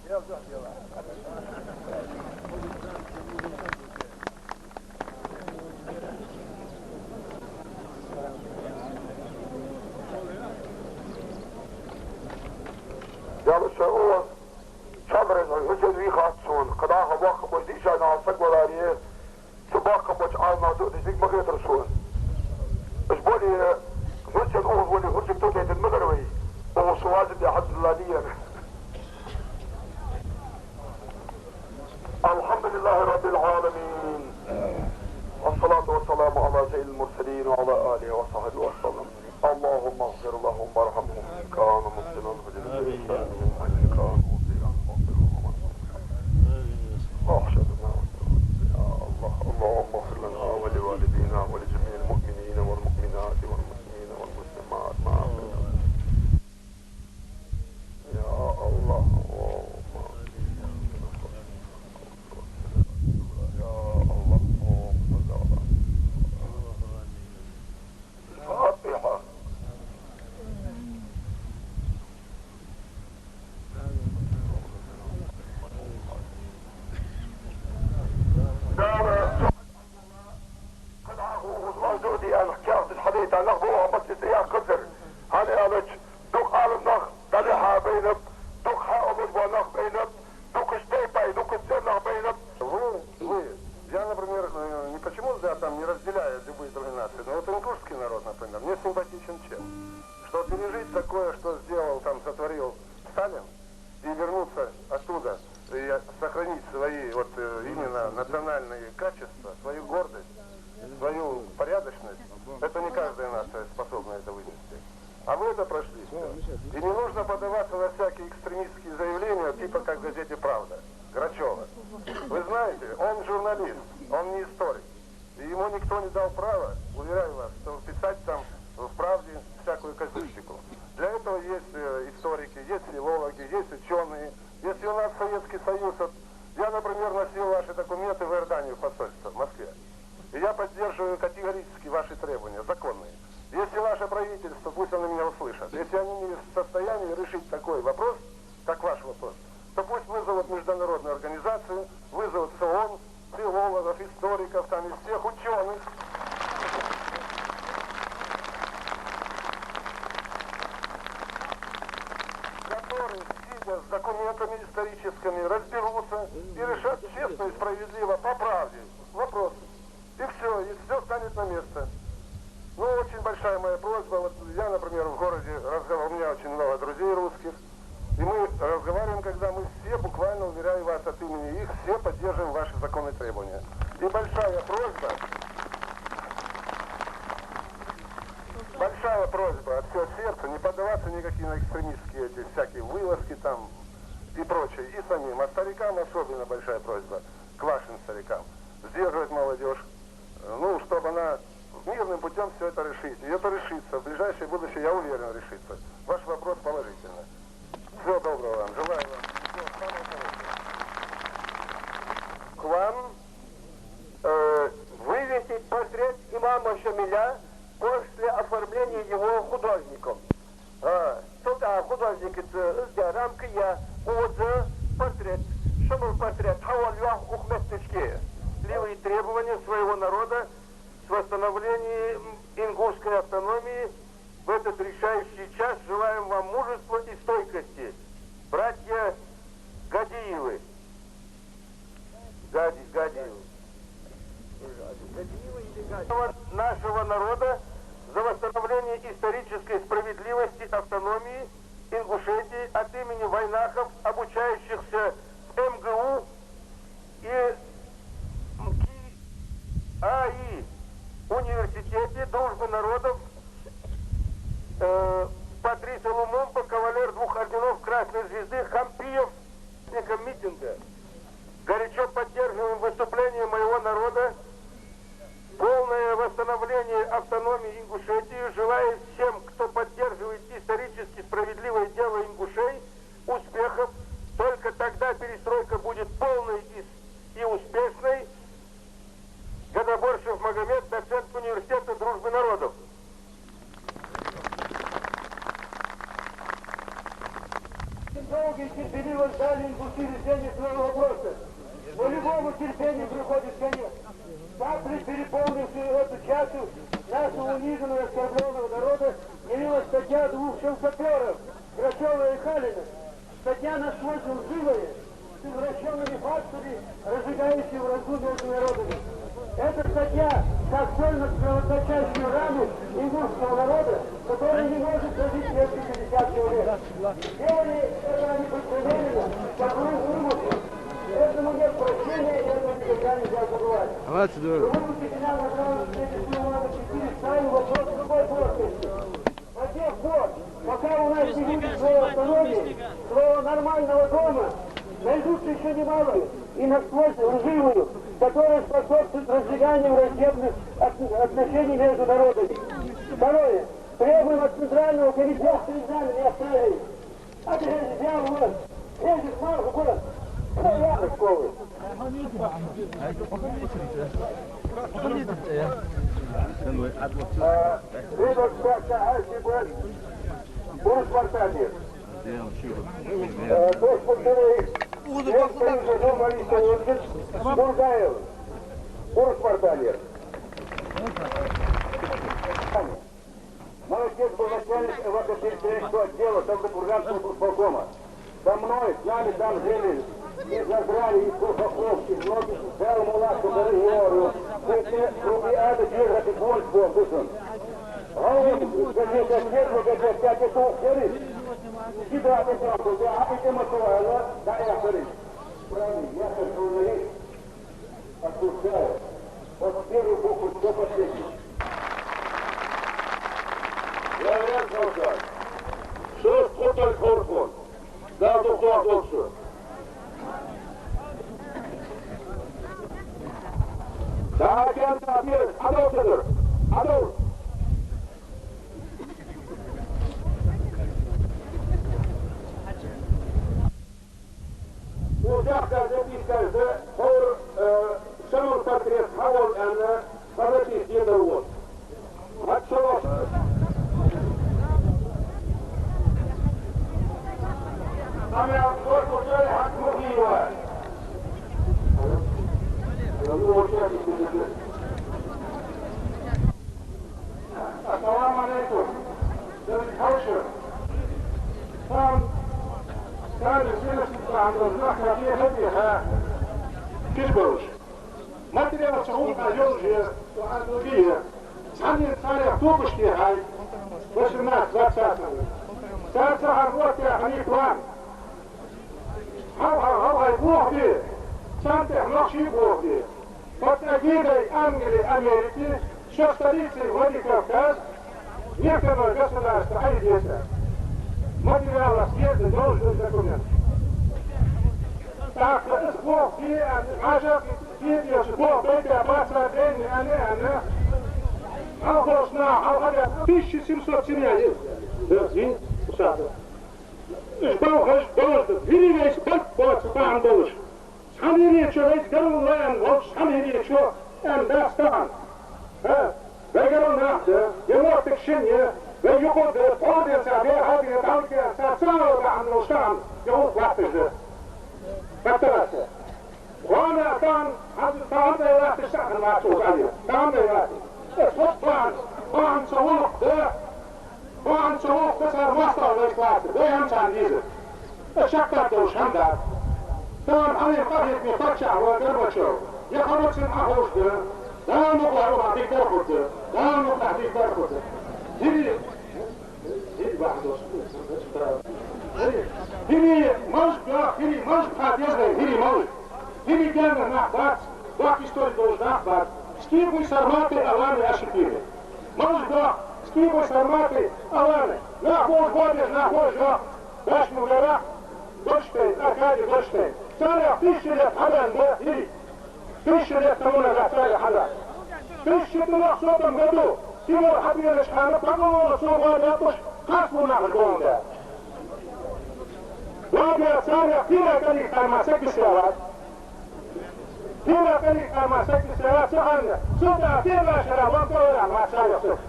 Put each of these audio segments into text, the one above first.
Yalnız o çamrın hücum vihatsun, kıdaha vakıbı dişana sakvalariye, sabakıbı almadı dizik makretersun. İşboli hücum o voli hücum tokayet المغربي. O suazim ya Abdullahiyye. Elhamdülillahi Rabbil alemin. Esselatu vesselamu ala seyyidil murselin ve ala alihi ve sahbihi ve sellem. Allahümme agfir Allahümme arhamhum. Kânu muslimun hücum ihsanihim. Kânu muslimun hücum. Ahşeduna. Ya Allah. Allahümme agfir lana ve li validina ve li cemiyel mu'minina vel mu'minati vel muslimina vel muslimat. Ya Allah. Нашего народа за восстановление исторической справедливости, автономии Ингушетии от имени войнахов, обучающихся в МГУ и МКИАИ, университете дружбы народов, Патрисий Лумумба, кавалер 2 орденов Красной Звезды, Хампиев, митинга. Горячо поддерживаем выступление моего народа. Полное восстановление автономии Ингушетии. Желаю всем, кто поддерживает исторически справедливое дело ингушей, успехов. Только тогда перестройка будет полной и успешной. Годоборшев Магомед, доцент университета дружбы народов. Долгий терпеливо дали индустрии решения своего вопроса. Но любому терпению приходит конец. Так ли переполнившую эту чашу нашего униженного и оскорбленного народа явилась статья двух шелкоперов, Грачева и Халина. Статья насквозь лживая, с извращенными фактами, разжигающая вражду между народами. Эта статья, как соль над кровоточащую рану индусского народа, который не может прожить несколько десятков лет. Делали это они предпримеренно, как умыслом. Этому нет прощения, и это никогда нельзя забывать. Выпустить меня на правом свете надо 4 ставим вопрос другой плоскости. До тех пор, пока у нас не будет слова автономии, слова нормального дома, найдутся еще немалые и насквозь лживую, которая способствует разжиганию враждебных отношений между народами. Второе. Требуем от Центрального комитета экзамены оставить. А ты взял вот, едешь мало город. Курс Мартанир. Курс Мартанир. Бургаев. Курс Мартанир. Мой отец был начальник эвакотерриториального отдела Тавдокурганского бурполкома. Со мной, с нами там жили из Заграли, из Курфаковки, из многих целым уласком до региону. Эти рубиады держат и польского высон. А он, газета «Светло», газета «Пять часов», говорит, сюда ты там, а ты Матуэлла, да я говорит. Правильно, я как журналист отпускаю. Вот первую букву, что последний. Я говорю, Кавказ, что скоталь Хоркон? Да, доктор, доктор. Да, я ответ. Адоктор. Адоктор. Узакка записка, хор шамон портрет, хавол, она, подожди, где-то вот. Отшел. Самый обзор, который отмогила. Ассаламу алейкум. Хаушер. Там стали Кишбауш. Материал шахуд найдем же, а другие. Сами стали автобусные, 18-20. Сарца работы, они план. Хау, Бог сам технологии Боги. Под эгидой Англии, Америки, что столицей Владикавказ, некоторое государство, Одесса. Материала съезда должен быть документ. Так, Бог, Ажак, Бог, Бэби, Аббаса, Бэни, Ане. Алхошна, Алхаля, 1700 семья есть. Да, день, сада. Баугаш, Баугаш, Виривейс, Баугаш, Баугаш. Самирия, что весь Гарулан, вот Самирия, что Дастан. Вегерон нахте, его текшине, вегюхот, подерся, вегадия, талкия, сацау, Анрустан, его платыжи. Батараса. Вона там, там да я ты сам на отсюда. Там да я. Вот план совок, да. План совок, да сам мастер классы, да я сам вижу. Шахта то шанда. Там они ходят мне почему, Горбачев. Я хочу ахожда. Да ну говорю, ты горбут. Да ну ты горбут. Иди бандос. Иди, можешь, иди, можешь. Иди gerne nach Bad, Bad историю nach Bad. Скибуй с арматы Аланы А4. Можешь, да, скибуй с арматы Аланы. Находишь, да. Дашь му гора, Дольштейн, Аркадий Дольштейн. Царя 1000 лет Хадан, да, иди. 1000 лет тому назад царя Хадан. В 1300 году Тимур Хабирович Ханов помолвил своего дядуш Хасму Нахальгонда. Добрый царя Фира Калих Таймасек Бесяват. Фира Калих Таймасек Бесяват Суханна. Сюда первая шара вам говорят, Масая Сух.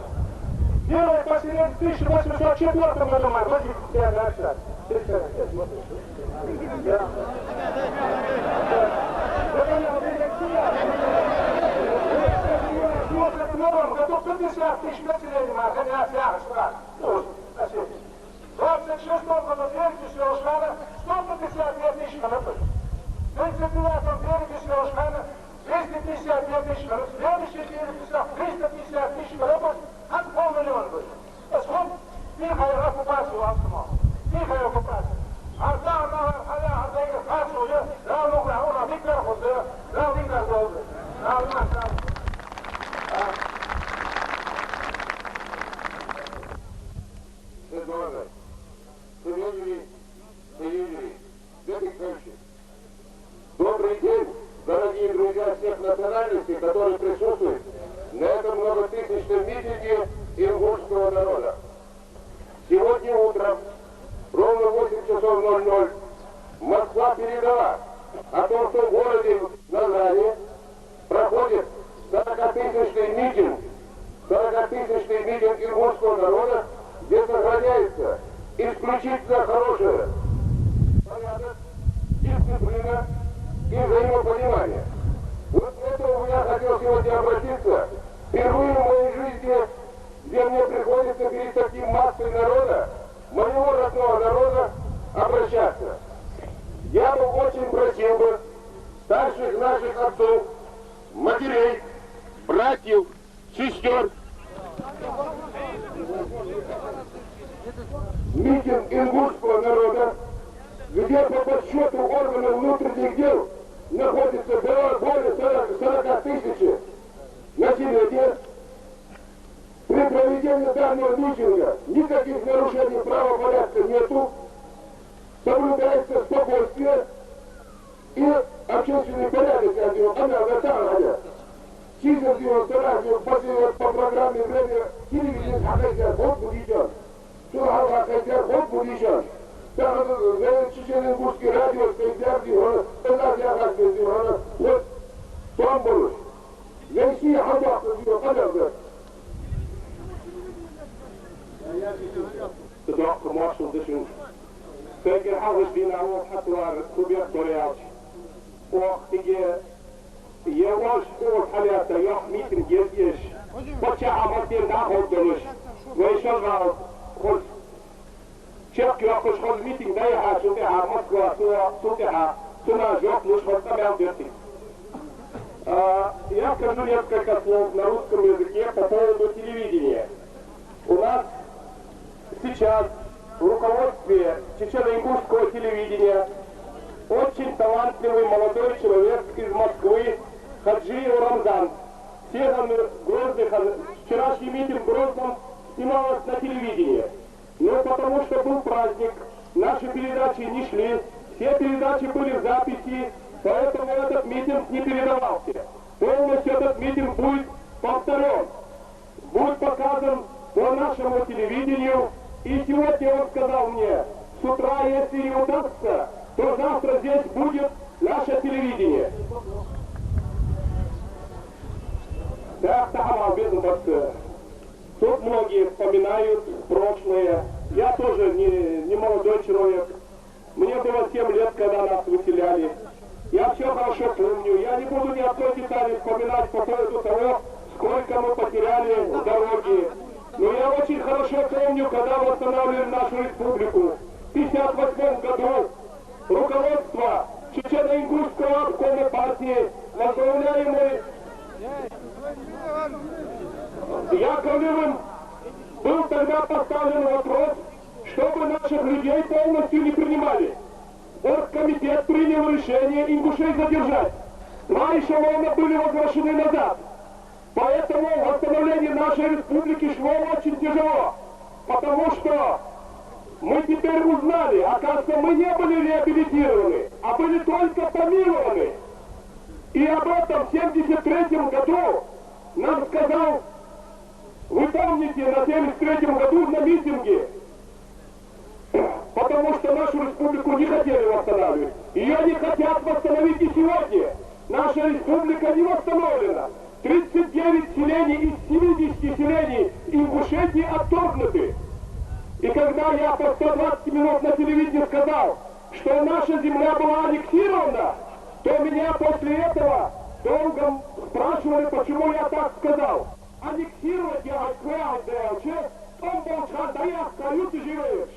Первый поселен в 1804 году Маргоди Феодорчат. Готов 50 тысяч населения, хотя вся страна. 26 году береги Селушхана 152 тысячи конопель. В 39-м береге Селушхана 252 тысячи конопель. Следующий берег 350 тысяч конопель, от полмиллиона будет. Сколько? Тихая оккупация у Автомова. Тихая оккупация. Артана, Халя, Артега, Хасу, Равну, Грауна, Виктор, Хузе, Равну, Виктор, Равну, Добрый день, дорогие друзья всех национальностей, которые присутствуют на этом многотысячном митинге ингушского народа. Сегодня утром, ровно в 8 часов 00, Москва передала о том, что в городе Назане проходит 40-тысячный митинг ингушского народа, где сохраняется исключительно хорошее порядок, дисциплина и взаимопонимание. Вот к этому я хотел сегодня обратиться. Впервые в моей жизни, где мне приходится перед таким массой народа, моего родного народа, обращаться. Я бы очень просил бы старших наших отцов, матерей, братьев, сестер. Митинг ингушского народа, где по подсчету органов внутренних дел находится более 40 тысяч населения. При проведении данного митинга никаких нарушений правопорядка нету, соблюдается спокойствие и общественный порядок. По программе время телевидения хакайкар ход будичан. Что хакайкар ход будичан. Так, чечен ингушский радио стоит дивана, тогда я как бы дивана, вот там был. Я ищи хабак, когда de dag gemarscheld is een zeker alles die nou op het waar probeert te reageren. Och, je was voor het ja niet een geest. Wat je aan het dag ook dus. Wij zullen wel goed. Check je ook eens meeting bij haar zo te haar Moskva zo te haar zo naar job dus wat там делать. Я скажу несколько слов на русском языке по поводу телевидения. У нас сейчас в руководстве чечено-ингушского телевидения очень талантливый молодой человек из Москвы Хаджиев Рамзан. Всех Грозных, вчерашний митинг в Грозном снималось на телевидении. Но потому что был праздник, наши передачи не шли, все передачи были в записи, поэтому этот митинг не передавался. Полностью этот митинг будет повторен, будет показан по нашему телевидению. И сегодня он сказал мне, с утра, если не удастся, то завтра здесь будет наше телевидение. Да, тут многие вспоминают прошлое. Я тоже не молодой человек. Мне было 7 лет, когда нас выселяли. Я все хорошо помню. Я не буду ни одной детали вспоминать по поводу того, сколько мы потеряли в дороге. Но я очень хорошо помню, когда восстанавливали нашу республику. В 1958 году руководство Чечено-Ингушского обкома партии, возглавляемый Яковлевым, был тогда поставлен вопрос, чтобы наших людей полностью не принимали. Оргкомитет принял решение ингушей задержать. 2 эшелона были возвращены назад. Поэтому восстановление нашей республики шло очень тяжело. Потому что мы теперь узнали, оказывается, мы не были реабилитированы, а были только помилованы. И об этом в 1973 году нам сказал, вы помните, на 1973 году на митинге, потому что нашу республику не хотели восстанавливать. Ее не хотят восстановить и сегодня. Наша республика не восстановлена. 39 селений из 70 селений Ингушетии отторгнуты. И когда я по 120 минут на телевидении сказал, что наша земля была аннексирована, то меня после этого долго спрашивали, почему я так сказал. Аннексировать я отправил, он молчал, да я скажу, ты живешь.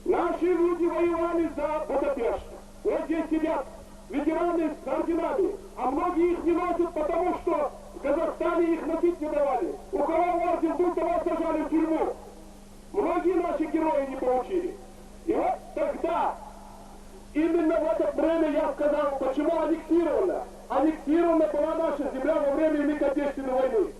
Наши люди воевали за Будапешт. Вот здесь сидят ветераны с орденами, а многие их не носят, потому что в Казахстане их носить не давали. У кого орден был, того сажали в тюрьму. Многие наши герои не получили. И вот тогда, именно в это время я сказал, почему аннексирована. Аннексирована была наша земля во время Великой Отечественной войны.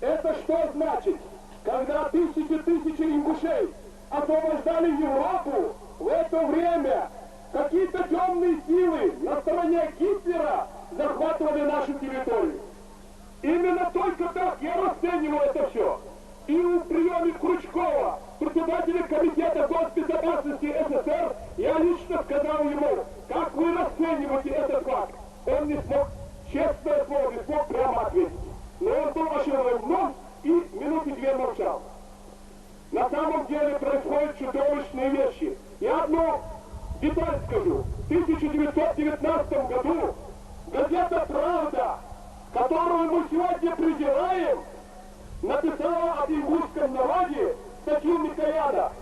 Это что значит? Когда тысячи ингушей освобождали Европу, в это время какие-то темные силы на стороне Гитлера захватывали нашу территорию. Именно только так я расценивал это все. И у приеме Крючкова, председателя комитета госбезопасности СССР, я лично сказал ему, как вы расцениваете этот факт. Он не смог, честное слово, не смог прямо ответить. Но он был ошеломлен и минуты две молчал. На самом деле происходят чудовищные вещи. Я одну деталь скажу. В 1919 году газета «Правда», которую мы сегодня презираем, написала об ингушском народе статью Микояна.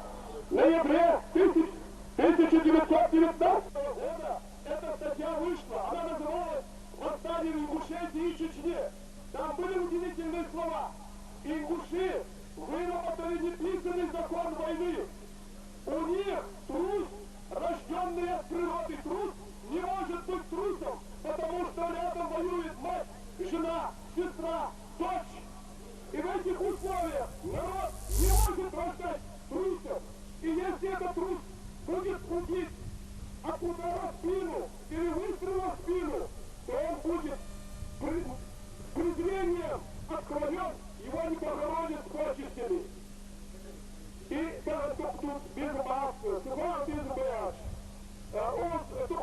В ноябре 1919 года эта статья вышла. Она называлась «Восстание в Ингушетии и Чечне». Там были удивительные слова. Ингуши выработали неписанный закон войны. У них трус, рожденный от природы трус, не может быть трусом, потому что рядом воюет мать, жена, сестра, дочь. И в этих условиях народ не может рождать трусов. И если этот трус будет путить от удара в спину или выстрела в спину, то он будет презрением отклонен, его не похоронят с почестями. И даже тут без маски, сюда без бэш. Тут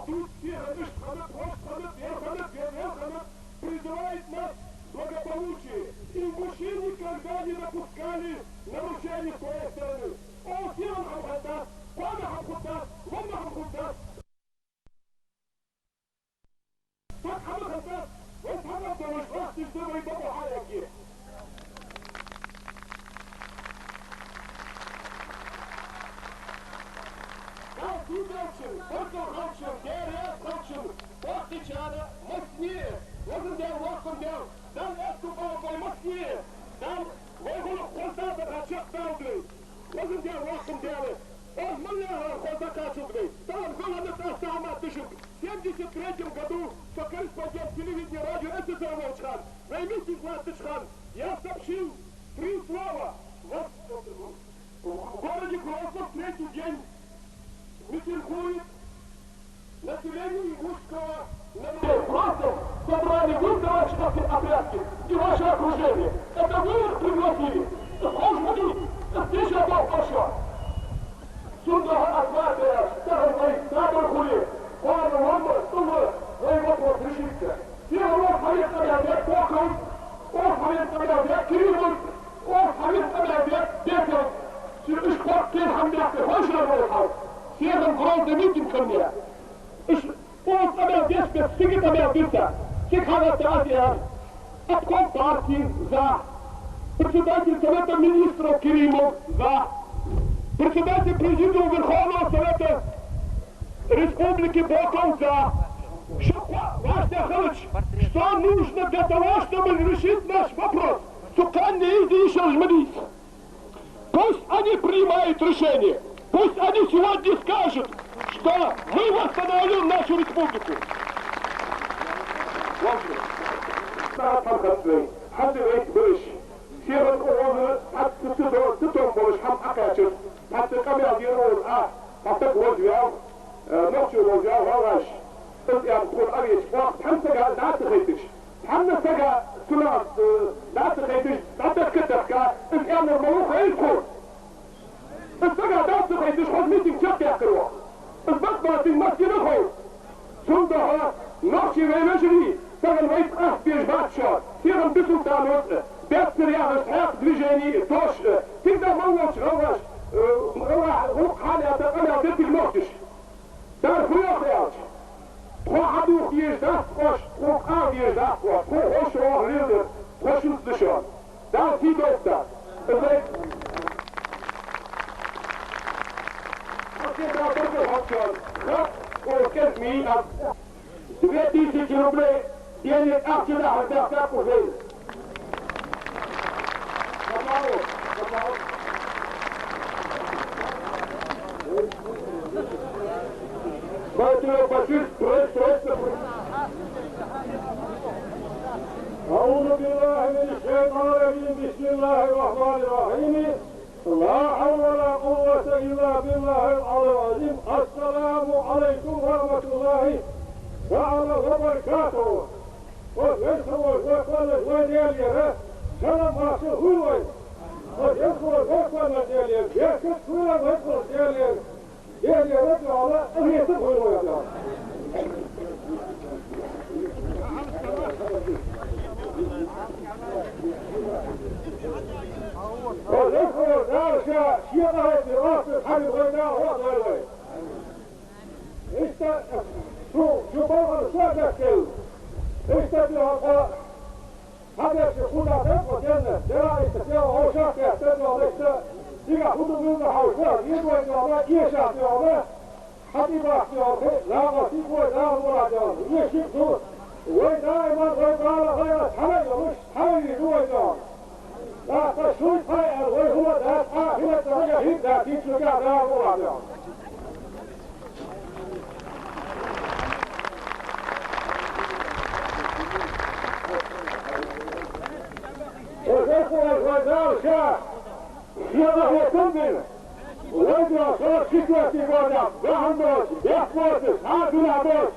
призывает нас благополучие. Ингуши никогда не допускали нарушений своей страны. О, Сиран Хамхатас, Пана Хамхатас, Ломна Хамхатас. Так Хамхатас, он Хамхатас, ваш тяжелый бабахаяки. Kalkın kalkın, bakın kalkın, geriye kalkın, baktıçada Moskva'ya, bakın der, bakın der, dan Eskubal Moskva'ya, dan Voyhuluk Kostada kaçak daldı, bakın der, bakın der, Osmanlılar Kosta kaçıldı, там голодный автомат düşük. В 1973 году по корреспондент телевидения радио СССР Волчхан, наймите Властычхан, я сообщил 3 слова. В городе Грозном в 3-й день митингует население ингушского народа. Просто собрали вы, товарищи отрядки, и ваше окружение. Это вы их пригласили. Господи, встреча был пошла. Сюда отвадишь, старый хули. Пара ломба, стула, твой вопрос решится. Первый момент объявят покой, момент объявят Кирилл, момент объявят Бекер. Ich brauch den Hamburg, der Heuschler Всем грозный митинг ко мне. Он объявил без сигит объявился. Секретарь обком партии за. Председатель Совета Министров Кириллов за. Председатель Президиума Верховного Совета Республики Боков за. Ваш Михайлович, что нужно для того, чтобы решить наш вопрос? Сука, не иди еще жмались. Пусть они принимают решение. Пусть они сегодня скажут, что мы восстановим нашу республику. السجع ده تخيل تشخص ميتين شاك يا كروه البطبة المسجد الخوف صندها نقشي ويمجري سجل ويت بيجبات شار سيغم بسلطان وطق بيأثر يعني سحاق دفجاني توش تقدر موش روش روح حالي أتقنى بيتي الموتش Daar voorbeeld. Hoe had u hier dat was, ook aan hier dat was, hoe was je al rilder, hoe zoet de shot. Daar ziet ook dat. Als je daar ook nog had gehad, dat orkest mee dat 2000 rubel, die in het 8 dagen dat gaat voor veel. Dat nou, dat nou. أعوذ بالله من الشيطان الرجيم بسم الله الرحمن الرحيم لا حول ولا قوة إلا بالله العلي العظيم السلام عليكم ورحمة الله تعالى وبركاته ويسوع ويقول ويديره سلام راسه هو ويسوع ويقول ويديره يكتب كل ويقول ويديره يدي رجع على أن يتبه الويديره وذكر ذلك شيئا في راس الحي الغيناء وضع الويل شو بابا الشاكة كيو استدعى هذا يكون عدد وجنة لا يستطيع هو شاكة يستدعى ليس إذا خذوا من الحوشات يدوى إجابة يشاء في عمه حتى احتياطه لا غسيق ولا مراجعة يشيكتو ودائما غير غير حمي ومش حمي هو إجابة لا تشوي فائر وهو ذات آخرة درجة هدى في شجاع لا مراجعة وذكر الغزال شاه يضع يتنبل ويجرى صار شكوى في بودع بحمدوش بيحفوتش عادنا بوش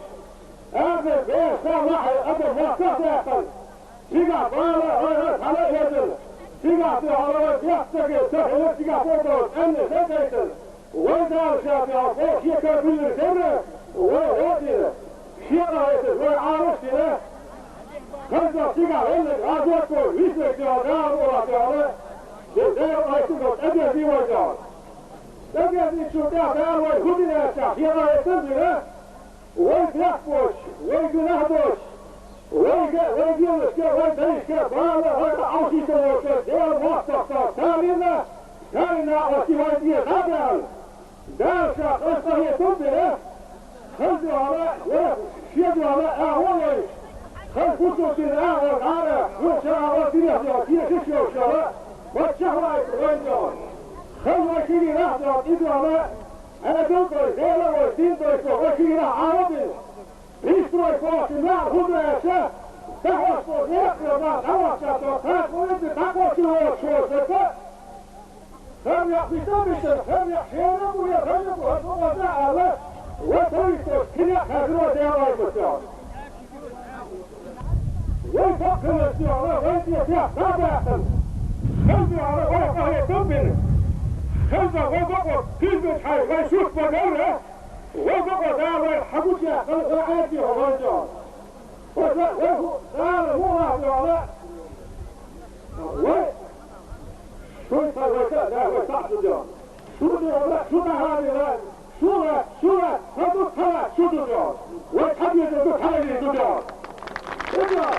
هذا بيسا وحي أبو وقت يقل شكا بالا غيرت على يدل شكا في عروض يحتقل تحيل شكا بودوش أمن سكيتل ويجرى شاه في عفوش يكا بالجنة ويهودي شيرا يتل ويعارش له خلصة شكا هلك عادوكو ويسلك جوغان وراجعه جزير رايتوكو أجل في وجهه تجد الشرطة تعالوا يهودي لأشياء يلا يتنزل ويتنحبوش ويتنحبوش ويجيلش ويتنحش بالا ويتعوشي توش دير مصطفى تالينا وسيوانتية غابل دارشا قصة هي تنزل خلصوا على وشيدوا على أهوليش خلصوا تنقى والغارة وشعر وسيلة ششوشة وشهوة يتغنجون خلوا شيري لحظة إدراما أنا دلتوي زيلا وزينتوي وشيري عربي إيستروي فوق النار هدرة يا شاف تحوش فوق يقرأ بعض أوشات وطاق وإنت تقوى شلوه شوه زكاة خم يحفي تابشة خم يحشينا ويغنب وهدوه دعالة وطريقه كنيا خذروا ديالله المسيار ويفقر السيارة ويدي فيها تابعة خلبي على ويقه يتنبل خلصة وضقوا كلمة حي ويشوف مدارة وضقوا دارة حبوشة خلصة عادي وغنجان وضقوا دارة مو راحة على شو يفرقا دارة صح جان شو دي شو هذه الآن شو هدو كلا شو جان ويتحدي هدو كلا جان اجرا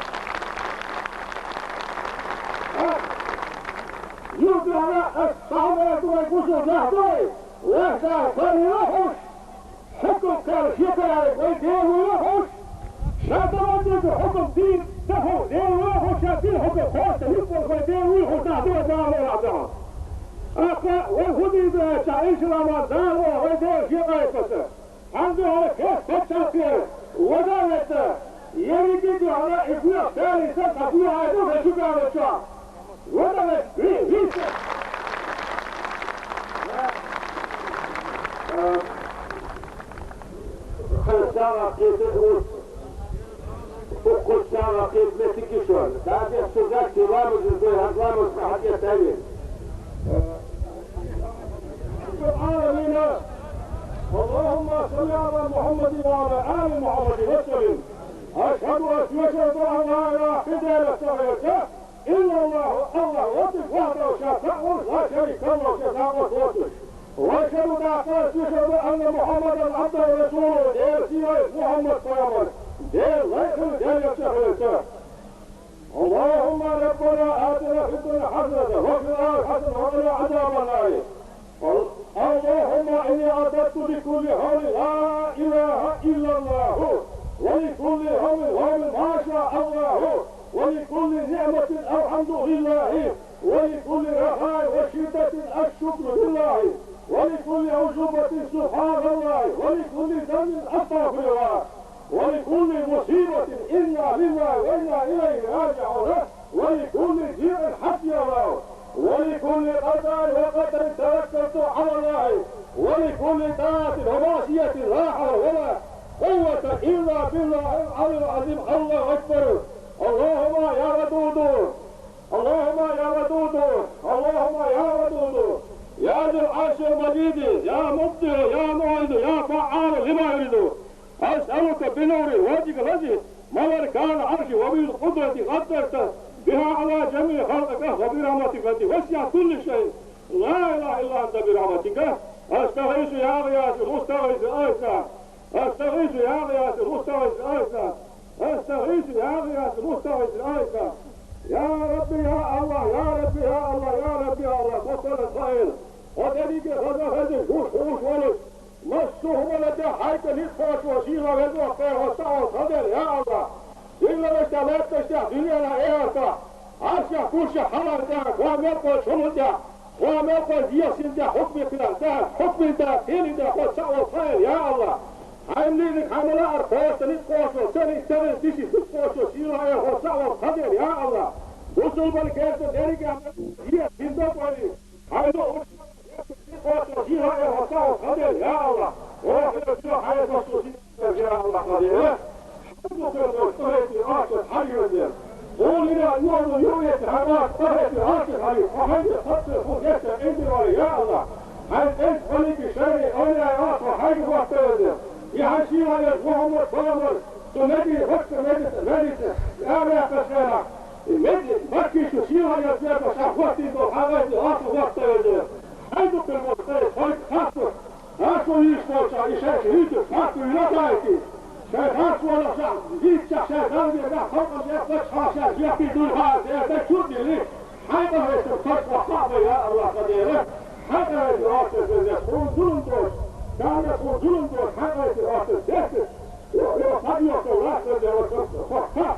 يوضي على الصحابة ويقوشوا نهضوي ويهدى فليروحوش حكم كالشيكا عليك ويدير ويروحوش شاطر وديد حكم دين دفو دير ويروحوش شاطر حكم خوصة يفضل ويدير ويروحوش نهضوي دعوة العبدان أقا ويهودي شعيش رمضان ويدير شيكا يفسر عنده على كيف تتشاطر ودالت يريد على إفلاق ثاني سبحة فيها عدوه شكا على الشعب ودالت ريسة خلصانا قيد الروس وخلصانا قيد متكشون بعد يحسوزات كلامز الزوي هدلامز محاجة تاوين العالمين اللهم صل على محمد وعلى آل محمد وسلم أشهد أن لا إله إلا الله الله وحده شفاعه لا شريك له شفاعه وحده واشهد ان محمدا عبده ورسوله دير سيرة محمد قيامر دير ليخل دير يكشف اللهم ربنا آتنا في الدنيا حسنة وفي الآخرة حسنة وقنا عذاب النار اللهم إني أعتدت بكل حول لا إله إلا الله ولكل حول ما شاء الله ولكل نعمة الحمد لله ولكل رخاء وشدة الشكر لله ولكل عزوبة سبحان الله ولكل ذنب أستغفر الله ولكل مصيبة إنا لله وإنا إليه راجعون ولكل جيع حسبي الله ولكل قضاء وقدر توكلت على الله ولكل طاعة ومعصية لا حول ولا قوة إلا بالله العلي العظيم الله أكبر اللهم يا ودود اللهم يا ودود اللهم يا ودود يا ذو العرش المجيد يا مبدع يا معيد يا فعال لما يريد أسألك بنور وجهك الذي ملك كان عرشي وبالقدرة قدرت بها على جميع خلقك وبرحمتك التي وسعت كل شيء لا إله إلا أنت برحمتك أستغيث يا غياث المستغيث أغثنا أستغيث يا غياث المستغيث أغثنا أستغيث يا غياث المستغيث أغثنا يا ربي يا الله يا ربي يا الله يا ربي يا الله وصل الخير وذلك هذا هذا وش ولد مسهم لدى حيث نصفات وشيرا وذو خير وسعوا صدر يا الله إلا اشتغلت تشتغل أنا إيرتا عشا كوشا حلال دا واميرقى شمل دا واميرقى زياسين دا حكم كلا دا حكم دا تيني دا وسعوا خير يا الله عاملين لك عملاء أرخوص نصفات سنة ديشي نصفات شيرا وسعوا صدر يا الله وصل بالكيس ذلك هي بندا قولي حيث نصفات شيرا وسعوا صدر يا الله وفي السوء حيث وصوصي يا الله قدير قولنا النور يوية هناك طهيت عاشق عليك وحيث خطر فوقيت عندي يا الله حيث انت خليك شري أولي عراق وحيث وقتل يحشيها يا محمد بامر تنادي فكر مجلس أعلى قشيرا المجلس مكي ششيها يا زيادة شحوتي بالحوائد عراق وقتل حيث في المستيق حيث خطر هاتوا يشتوشا يشاك هيتو خطر يلقايتي شايفاش ولا شعب جيت شايفان بيقع فوق اليقش حاشا يقي دون هذا بتشوف لي حاجة هي تفتح صعبة يا الله قديرة حاجة هي دراسة يكون ظلم دوش كان يكون ظلم دوش حاجة هي دراسة دهت لو صديق ولا صديق فكاف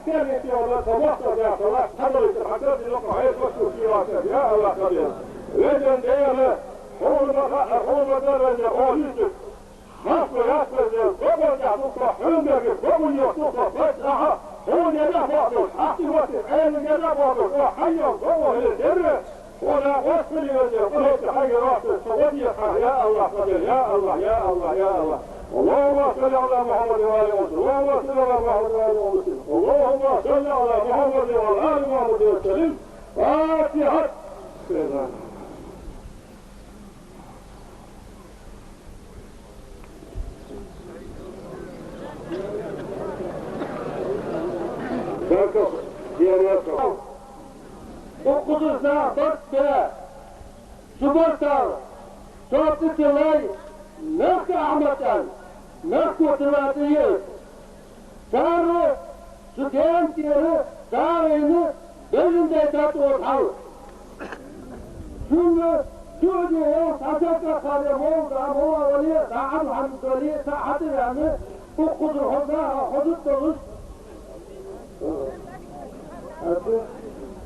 كان يتي ولا توصل يا خلاص حضرت الحاجات اللي قاعد وشو يا الله قديرة لكن ده هو درجة أولية خاصة ياسر قبل يعطوك حلمك قبل يعطوك فتحة هو يدا بعضه حتى وقت عين يدا بعضه وحيا قوة الدر ولا وصل يوجد حي راسه صوتيك يا الله قدر يا الله يا الله يا الله اللهم صل على محمد وآل محمد اللهم صل على محمد وآل محمد اللهم صل على محمد وآل محمد وسلم فاتحة Okudursa dörtte, subortar, sohbetiler, nökte ahmetten, nökte tılatıyı, sarı, sütyen tiyeri, sarıyını, gözünde tatlı ortağı. Şimdi, Sürdü o, tasakka kalem oldu, ama o öyle, sa'ad hamd öyle, sa'adı yani, okudur, hudut doluz.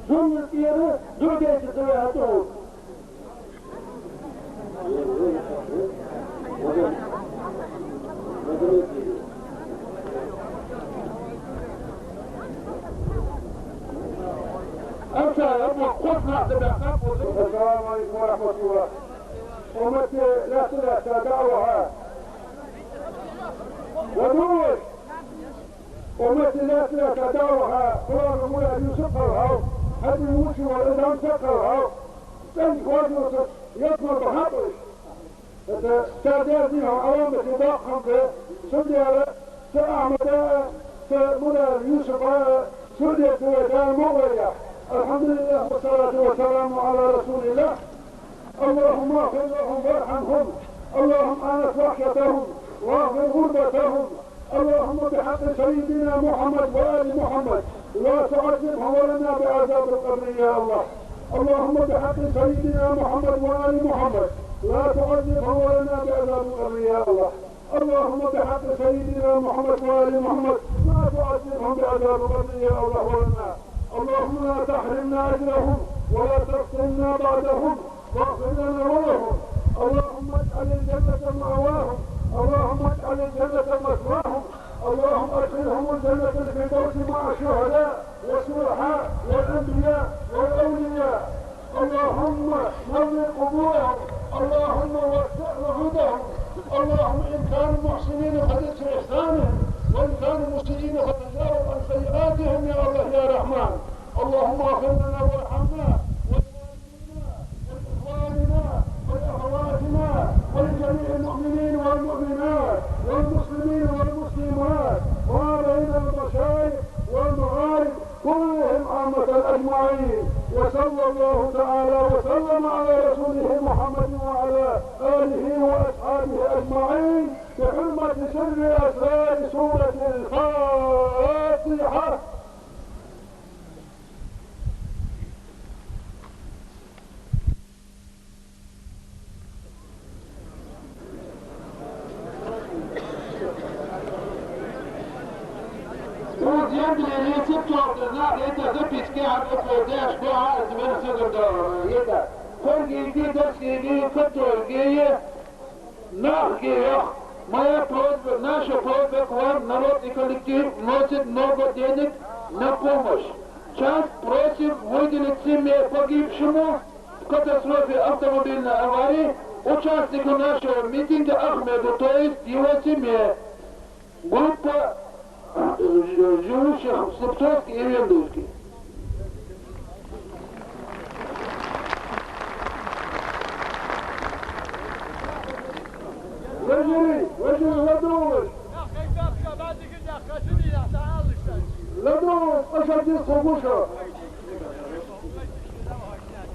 Zümrüt yeri Zülgeysi Züveyhat'ı oldu. السلام عليكم ورحمة الله. أمتي لا تدعوها ودوش أمتي لا تدعوها قرار مولا يسقرها هذه الموشي والإدام سقرها تنك وجهة يطمر بحطش تعدادها عوامة ضاقهم في سوديا سأعمد مولا يوسف سوديا ودان مغرية الحمد لله والصلاة والسلام على رسول الله. اللهم اغفر لهم وارحمهم، اللهم آنس وحشتهم واغفر غربتهم، اللهم بحق سيدنا محمد وآل محمد لا تعذبهم ولنا بعذاب القبر يا الله. اللهم بحق سيدنا محمد وآل محمد لا تعذبهم ولنا بعذاب القبر يا الله. اللهم بحق سيدنا محمد وآل محمد لا تعذبهم بعذاب القبر يا الله ولنا. اللهم لا تحرمنا أجرهم ولا تفتنا بعدهم واغفر لنا ولهم. اللهم اجعل الجنة مأواهم، اللهم اجعل الجنة مثواهم، اللهم ادخلهم الجنة الفردوس مع الشهداء والصلحاء والأنبياء والأولياء. اللهم نور قبورهم، اللهم وسع وجودهم، اللهم إن كانوا محسنين فزد إحسانهم، وإن كانوا مسيئين فتجاوز عن سيئاتهم يا الله يا رحمن. اللهم اغفر لنا وارحمنا ولوالدينا ولإخواننا ولأخواتنا ولجميع المؤمنين والمؤمنات والمسلمين والمسلمات ما بين المشايخ والمغارب كلهم عامة أجمعين. وصلى الله تعالى وسلم على رسوله محمد وعلى آله وأصحابه أجمعين بحرمة سر أسرار سورة الفاتحة. Моя просьба, наша просьба к вам, народный коллектив, носит многодневник на помощь. Часть просим выделить семье погибшему в катастрофе автомобильной аварии участнику нашего митинга Ахмеду, то есть его семье. Группа живущих в Слепцовске и Вендовске. وجري لدروس لدروس أشد الصبوشة.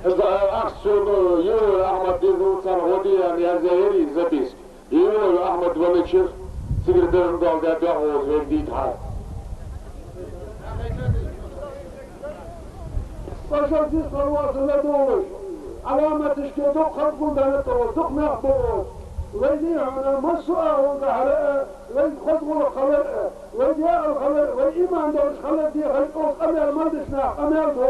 إذا أحسن يقول أحمد دين روسان غوديا يا زهيري زبيس يقول أحمد وليشيخ سكرتير دال دابيا هو زوجي تها. أشد الصبوات لدروس علامة تشكيدو خلق دانتو دقنا بوس ويديعنا مسؤول على ويخذوا الخلق ويديع الخلق والإيمان دوش خلق دي خلقوه قمال مردشنا قمال دو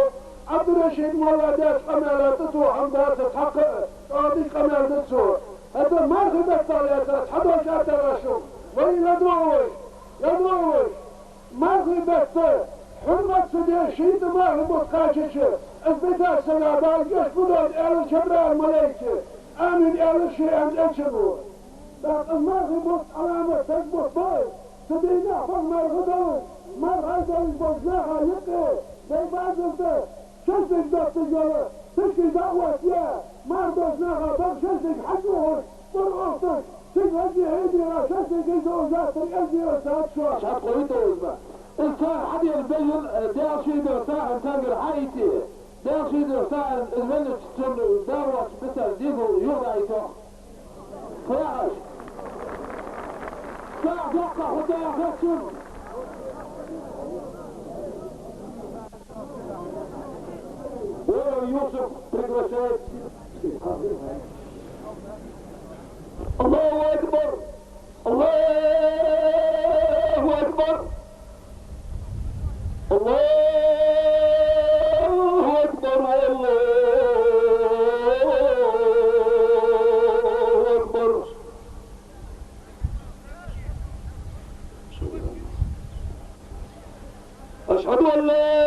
عبد الرشيد مولا داش قمالاتتو حمدات تحقق قاضي قمال دتسو هذا ما خدت طالياتات حدوش أتراشو يدروش ما خدت حرمت سدي شيد ما خدت قاشش اثبتا سلابال جيش بلاد اعلن شبراء الملايكة آمن اعلن شيء عند انشبه لكن ما خدت علامة تثبت باي سدينا فضل ما خدت ما خدت بوزناها يقي بيباد انت شلتك ذات تجارة تشكي دعوة يا ما بوزناها بل شلتك حجوه برغوطك تجهزي هيدي راشتك يزو ذاتك ازي رسات شوار شاب قويته وزبا إنسان حد يبين دار شيء درساء إنسان بالحياتي دار شيء درساء المنج تن دارواش مثل ديبو يوضع يتوخ فلاحش ساعة دوقع خدايا خدشن يوسف приглашает. الله أكبر الله أكبر الله أكبر الله أكبر أشهد أن لا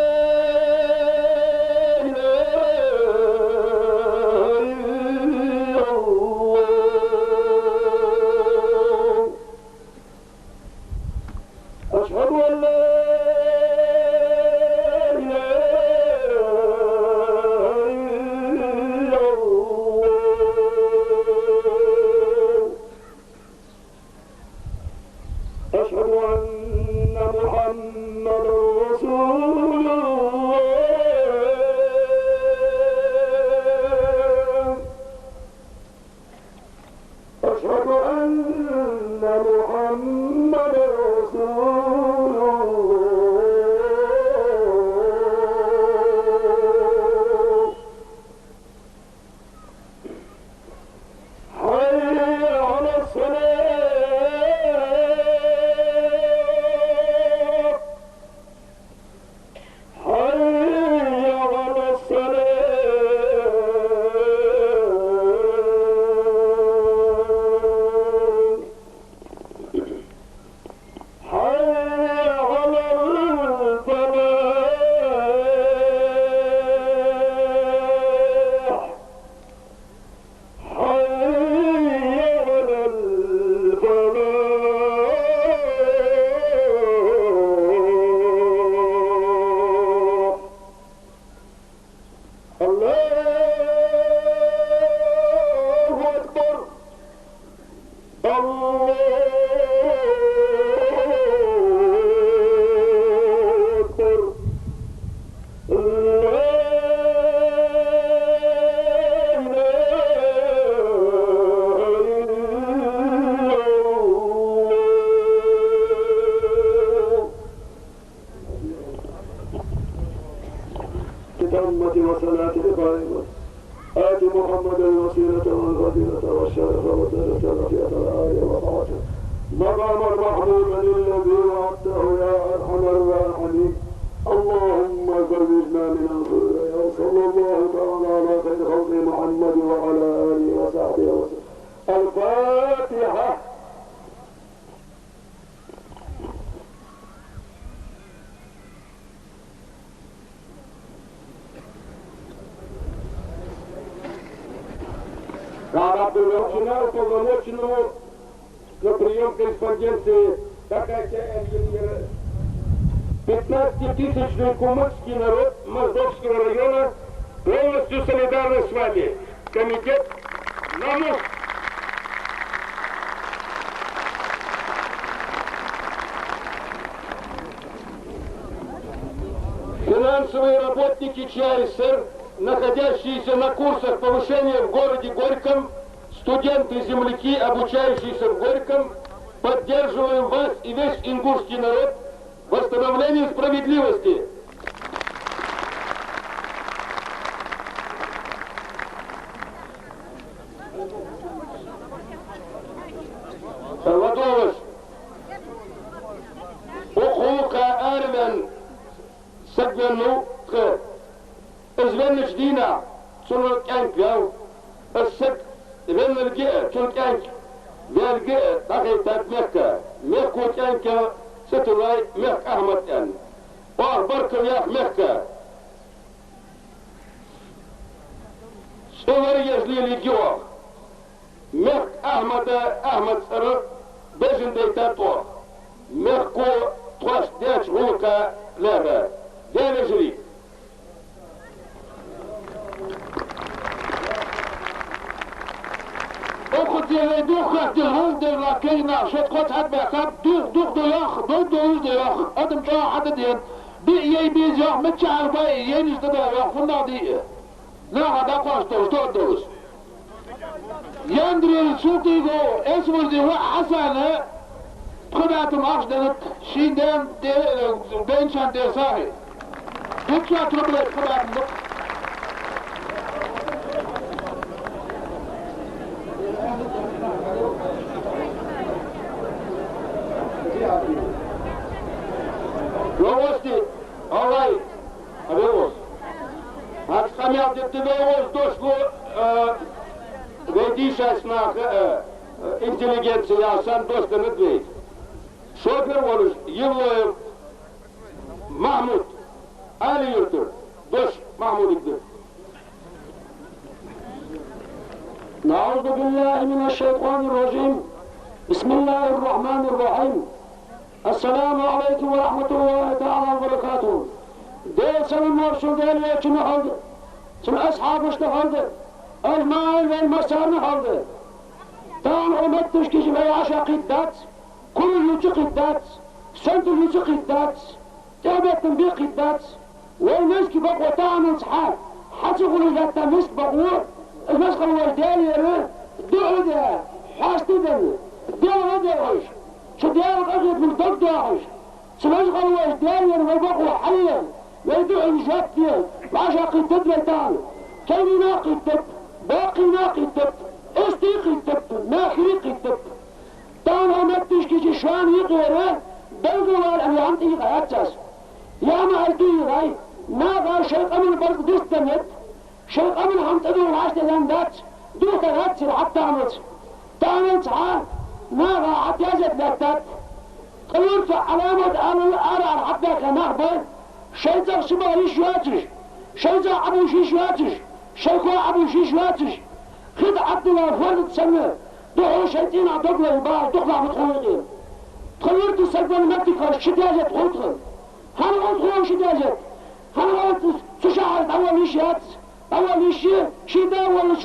قائمة آت محمد الوسيلة والفضيلة والشرف والدرجة الرفيعة العالية وطاعته مقام محمودا الذي وعدته يا أرحم الراحمين. اللهم زوجنا من الخير صلى الله تعالى على خير خلق محمد وعلى آله وصحبه وسلم. الفاتحة. Рада начинал полномоченному на прием корреспонденции такая 15-тысячный кумыкский народ Моздовского района полностью солидарны с вами. Комитет НАМОС. Финансовые работники ЧАЭСР, находящиеся на курсах повышения в городе Горьком, студенты-земляки, обучающиеся в Горьком, поддерживаем вас и весь ингушский народ в восстановлении справедливости. Salvador, Ochuka Armen, Sagvenu, Svennish Dina, Sunuk Ankau, a sick, Venelge, Tunk Ank, Verge, Takitat Mecca, Merkut Anka, Setulai, Mek Ahmad An, or Barkayak Mecca. Stovarias Lili Gyor, Mek Ahmad Sarah, Bejan de Tator, Merko, Twas Dutch Ruka, Lara, Denizli. Ook het doeg de handen la keina, zet God had bij kap, doeg de lach, doeg de lach, adam ja had het in, jij bezig met je arbeid, jij is de dag vandaag die. Nou, dat was toch dood. Yandri Sultigo, es was de Hassan, Predat hem afstellen, zien dan de bench aan de zaai. Dit jaar trouble Predat hem. Новости, алай, авелос. От хамят это велос дошло, ведишась на интеллигенции, я сам доска медведь. Шофер Волос, Евлоев, Махмуд, Али Юртур, дош Махмуд Игдыр. نعوذ بالله من الشيطان الرجيم. بسم الله الرحمن الرحيم. السلام عليكم ورحمة الله تعالى وبركاته. ديل سلام مرشو ديل يكن حلد سن أصحاب اشتغلد المال والمسار نحلد تان عمد تشكيش بي عشا قدات كل يجي قدات سنت يجي قدات تابتن بي قدات والمسك بقوة تعمل صحاب حتى يقولوا إذا تمسك بقوة المسك الوالدين يرى دعوة حاستدا دعوة دعوش شو دعوة أغيب من ضد دعوش سمسك الوالدين يرى بقوة حليا ويدعو الجاتية وعشا قدت لتان كان ناقي الدب باقي ناقي الدب استيقي الدب ماخي الدب تانا متشكي شوان يقيره بلغوال أن يعنطي غياتاس يا ما ألدوي غاي ناغا شيخ أمن برد دستنت شيخ أمن حمتدو العشت لندات دوتا غاتسر حتى عمت تانا تعال ناغا عتيازت لاتات قلت علامة أرى حتى كنهبه شيطة سبالي شواتش شيطة أبو شي شواتش شيخوا أبو شي شواتش خد عبد الله فرد سنة دعو شيطين عدد البار تخلع بتخلقين تخلرت السلبان مبتكر شداجة خلقين هل أدخلوا شداجة هل قلت تشعرت أول إشيات أول إشي شيدا أول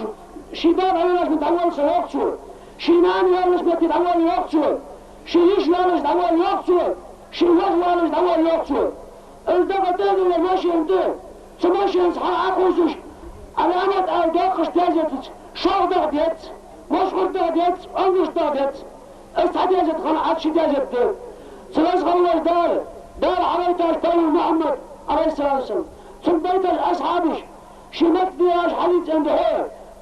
شيدا أول من أول سيقصر شينان يالش بيت أول يقصر شيش يالش أول يقصر شيوخ يالش أول يقصر الدقتين اللي ماشي انتين سماشي انصحى أخوزش علامة أرداق اشتاجت شغدق ديت مشغل ديت أنجش ديت استحديجت خلعات شداجت ديت سلاس خلوش دار عليك أشتاج محمد عليه الصلاة والسلام ثم بيت أصحابش شمت بياش حديث عنده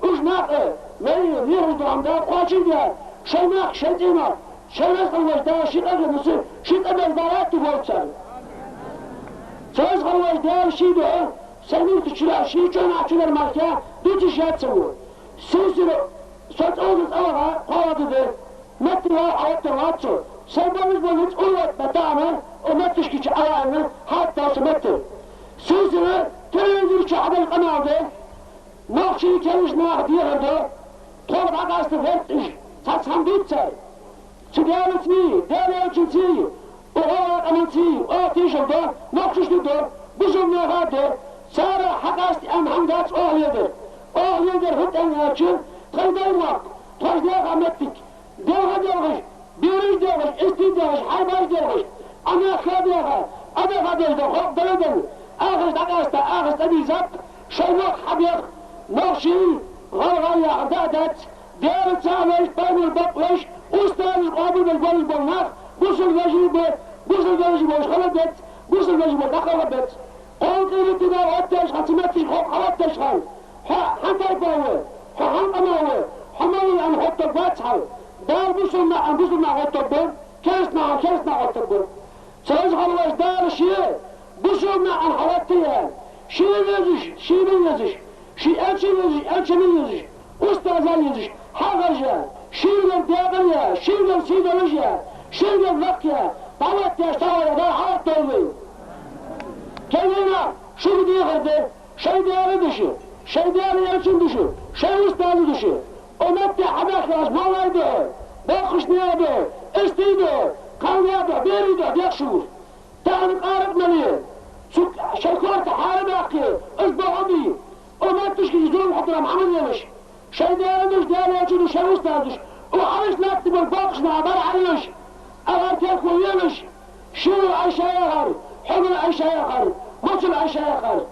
اجناق وين يرد عمدا قاشي ده شماخ شتينا شمس الوجدان شيء أجل نصير شيء أجل دارات تقول سال ساز الوجدان شيء ده سنين تشرع شيء كان عشان المركز دوت شيء تسوي سيسر صوت أوجد أوها قاعد ده متى عيط تواتر سبب بقول أول بتاعنا وما تشكي على حتى سمتر سيسر تريد شعب القناة ده نقشي كيش ناخديه ده طول عقاس تفتش تصحن بيتسر سدالتني دالتني وغلق أمنتي وآتيش ده نقشش ده بزمنا هذا صار حقاس أم حمدات أهليدر هد أنهاتشر تخيدينك تخيدينك عمتك دلغ دلغش بيرش دلغش استي دلغش حيباش دلغش أنا خاديها أنا خاديها خب دلدل آخر تقاستا آخر تبيزات شيوخ حبيخ نقشي غلغايا عدادات دارت سامش بين البطلش أستاذ القابل بالقول بالناخ بوصل واجبه وش خلدت بوصل واجبه دخلت قلت لي تدا واتش حتمتي حواتش خال حتى يقوى حنقموه حمل أن حط الفاتحة دار بوصلنا حط البر كيسنا حط البر سيزغل الله دار شيء بوصلنا أن حواتيها شيء يزش شيء ألشي يزش أستاذ يزش حاجة شيل الدابريا شيل السيدولوجيا شيل الفقيا طلعت يشتغل ده حاط طويل كلنا شو بدي ياخده شيء ديالي دشي شيء ديالي يلشن دشي شيء استاذ دشي ومتى حداك راس ما لايده باخش نياده استيده قاوياده بيريده بيخشوش تعال قارب مليون شكرت حالة باقي اصبعوا بي وما تشكي يزور حضرة محمد يلش شيء ديالي يلشن شيء استاذ وعايش نكتب الباقشنا عبارة عنيش أغارتك ويلش شنو عيشة يغار حمل عيشة يغار مصر عيشة يغار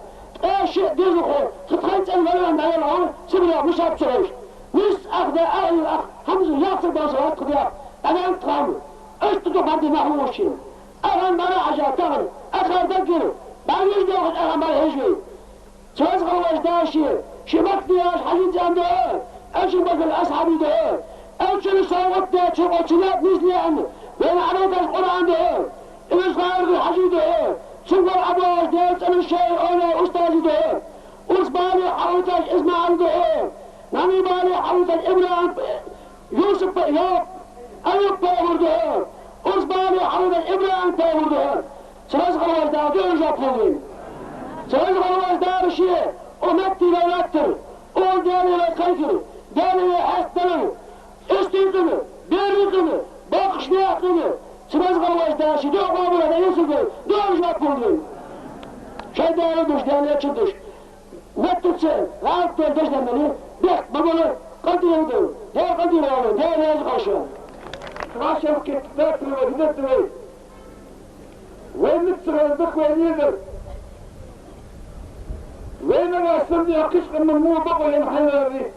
ايش ديزوخو تتخيط الغلان دايا لهم سبلا مشاب سروش نس أخذ أهل الأخ حمز ياسر بصرات قديا أنا انتقام ايش تدوب عندي محمود وشين أغن بنا عجا تغن أخر دقر بعيش داخل أغن بنا هجوي سواز غواش داشي شبك دياش حديث عنده ايش بقى الأصحابي ده ايش صوت ده شغلات نزلي عنه بين عليك القرآن ده إيش غير الحديث ده سوى أبوه ده سأل الشيء أنا أستاذ ده أسباني حوتك إسماعيل ده نامي بالي حوتك إبراهيم يوسف أيوب باور ده أسباني حوتك إبراهيم باور ده سلاس غواز ده جوجا بولين سلاس غواز ده بشيء أمتي لا يكتر أول داري لا خيكر داري لا حسدنا استيقظنا بيريقنا باقش نياقنا سلاس غواز ده شي دو قابلة ده يوسف جوجا بولين شاي داري دوش داري يتشدش نتتسأل رأيك تلتش دمني بيك بقوله قدر يودو دار قدر يودو دار يزغشان راشم كتبات الوجدات وين وين نتسغل البخ وين يقدر وين الرسم دي قشق من مو بقو ينحل هذه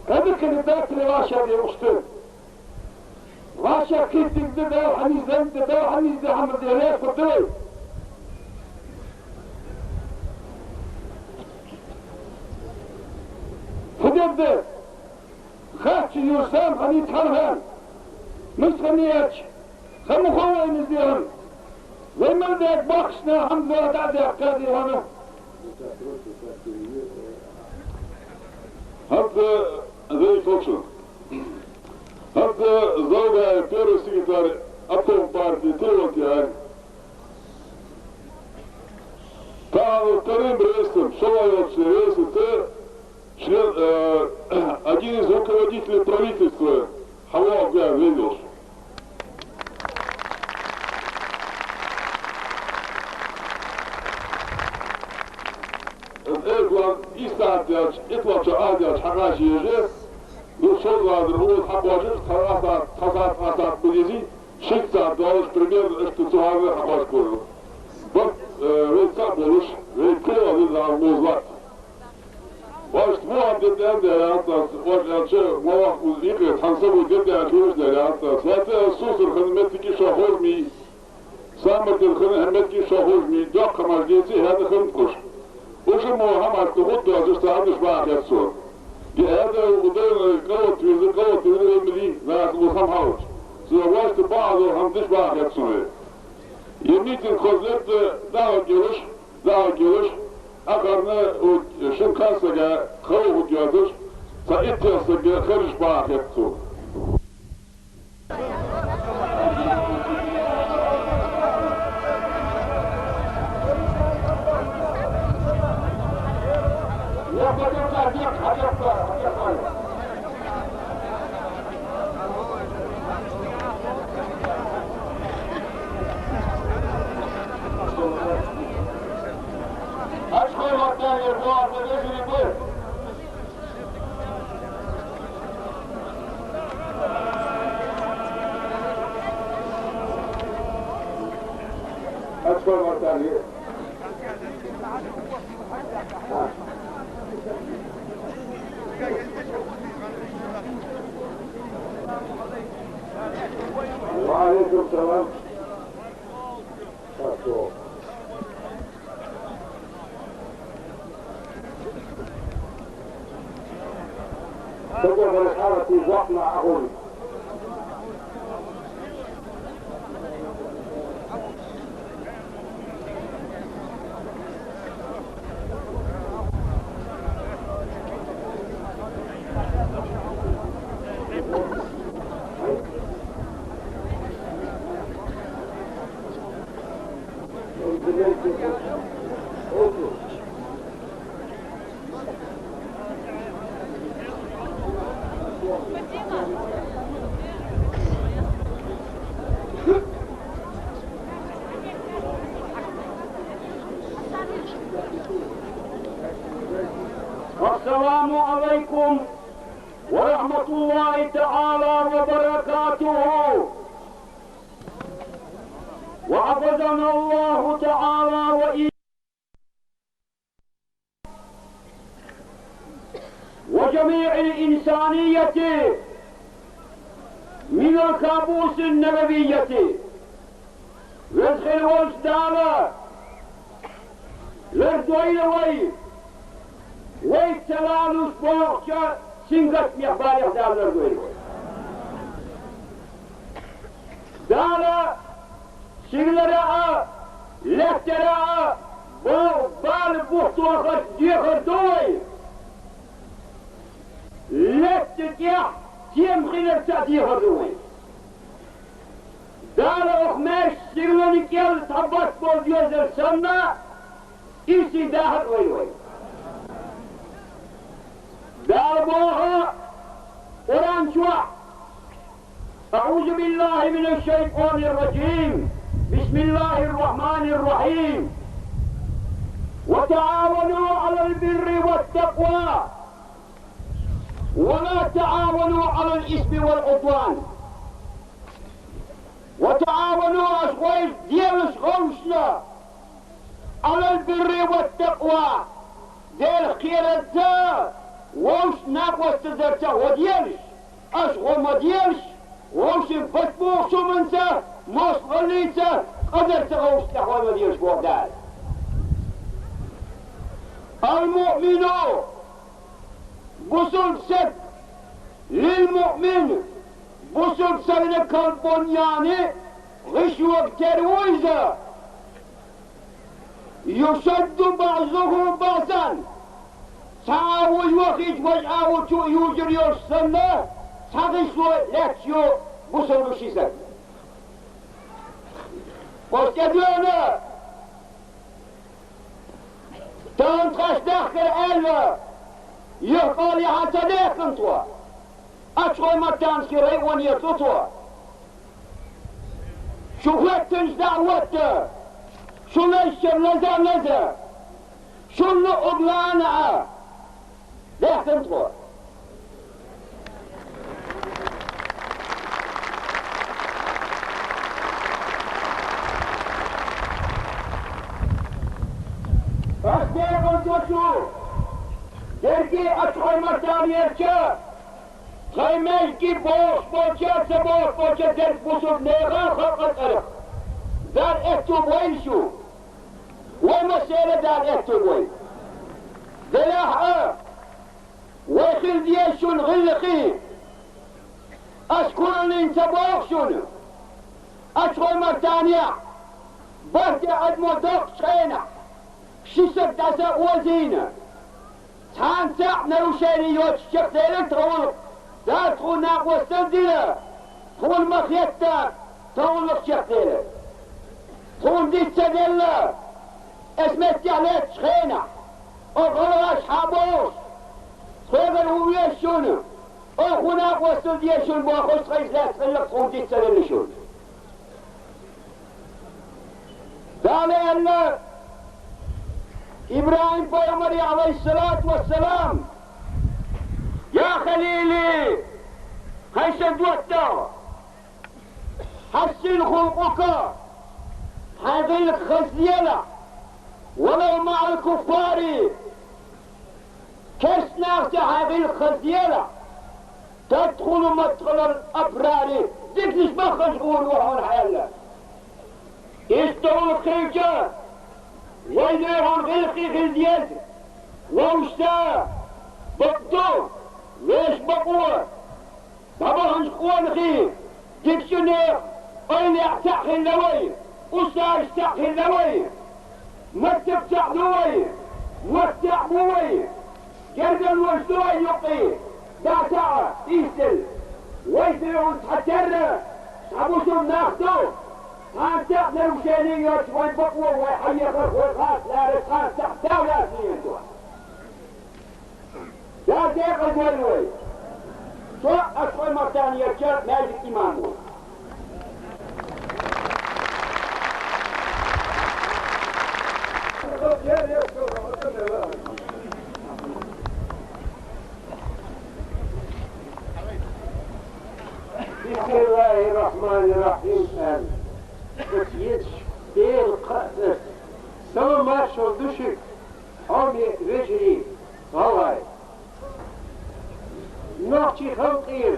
هذيك البات اللي راشا دي وشتر راشا كيف تقدر دار حميز ده حمد دي ليه قدر فدبدر خاتش يرسام خلي يتحرهان مش خلياتش خلو خوة ينزيهم وما ذاك بخشنا حمزة تعدي أحكادي وانا حتى زي فوشن حتى زوجة بيرو سيكتار أبطل بارتي تلوتي هاي تعالوا كريم بريستم شوى يوكسي ريستم один из руководителей правительства Хавал Ган Вендельш. Эглан Исаадяч, Итлача Адяч, Хагаши Ежес, Нуршолладр, Улт Хабажиш, Хасад Будези, Шикцад, Далыш, примерно, что Цугавы Хабаш Куру. Вот, Вейца Болуш, Вейкова, Визар Музлат. Ваш твоя детенде яатас, ваш яче мова узике хансабу детя кюжде яатас. Вате сусур ханметки шахурми, саматер ханметки шахурми, док хамаждети хады ханткуш. وش محمد تقول ده تستعمل بعض يسوع هذا وده قوت المدينة ناس وهم هاوش سواست بعض وهم تش بعض يسوع يميت الخزلت دعوة جيوش أخرنا شنكاسة خوف جيوش فإتياسة خرج بعض يسوع أشكر مكان يرفع بالرجل بيت أشكر مكان وعليكم السلام. تجد الحالة في زحمة أقول السلام عليكم ورحمة الله تعالى وبركاته. وحفظنا الله تعالى وجميع الإنسانية من الكابوس النبوية رزق الوجدان لردوين ويتلالوش بوغشا سنغت ميخبار يخدال لردوين دالا سنغراء لكتراء بال بوحتو أخذ ديخر دوي لكتكيح تيم خير تأتيخر دوي دالا أخماش سنغلوني كيال تحبات بول ديوزر سنة إيسي داهر وي داربوها قرآن شوع أعوذ بالله من الشيطان الرجيم بسم الله الرحمن الرحيم وتعاونوا على البر والتقوى ولا تعاونوا على الإثم والعدوان وتعاونوا أشغال ديال شغلشنا على البر والتقوى ديال خير الدار وش ناقوس تزرته وديالش أشغل ما ديالش وش فتبوخ شو منسى مص غليسة قدر تغوش تحوى ما ديالش بوغدال المؤمن بسل سد للمؤمن بسل سد كالبنيان غشوة ترويزة يشد بعضه بعضا تعاوز وخيج والعاوز يوجر يرسلنا تغيشو لاتشو بصر بشيسك وستدونا تنتخش داخل ألوى يقالي حتى داخل أشغل ما تنسكري ونيتوتوا شو فتنش دعوته شو نشر لزا شو الأبلانة لا تنطق أصدقائي توشو دركي أشخي مرتان يرشا خيمشكي بوشا درك بوشو نيغا خلقت أرخ دار اكتب وينشو ومسألة دار اكتب وين دلاحة ويخل ديشون غلقي أشكر اللي انتبوك شنو أشكر مرتانية برد عدمو دوق شخينة شسك دسق وزينة تانسع نروشانيوت شكتين تغلق دار تقول ناقوة السندلة تقول مخيتك تغلق شكتين تقول دي السدلة اسمه عليك شخينة وغلق أصحابوش تقول الهوية شنو أخو ناقوة السندية شنو بأخوش خيس لا تخلق تقول دي السدلة شنو قال الله إبراهيم بيغمري عليه الصلاة والسلام يا خليلي حسن دوتا حسن خلقك حاذلك خزيلة ولو مع الكفار كسنا هذه الخزيلة تدخل مدخل الأبرار ديكلش ما خشقون وحون حيالله يستوى الخيجة ويديرهم غلقي غلديات ووشتا بقدو ليش بقوة بابا هنشقوان خي ديكشنير اين يعتاق اللوي وستار اشتاق اللوي مكتب تعدوي مكتب بوي جردل وشتوي يقي دعتا يستل ويديرهم تحتر حبوشهم ناخدو هانتاق نروشانيات وين بقوة ويحيقك ويخاف لا رسخان تحتا ولا سنينتوا لا ديق المولوي سوء أشغل مرتانية جاب ماجد إمامه بسم الله الرحمن الرحيم بسيتش بيل قصر سو ما شو دشك حومي رجلي غواي نوحشي خلقير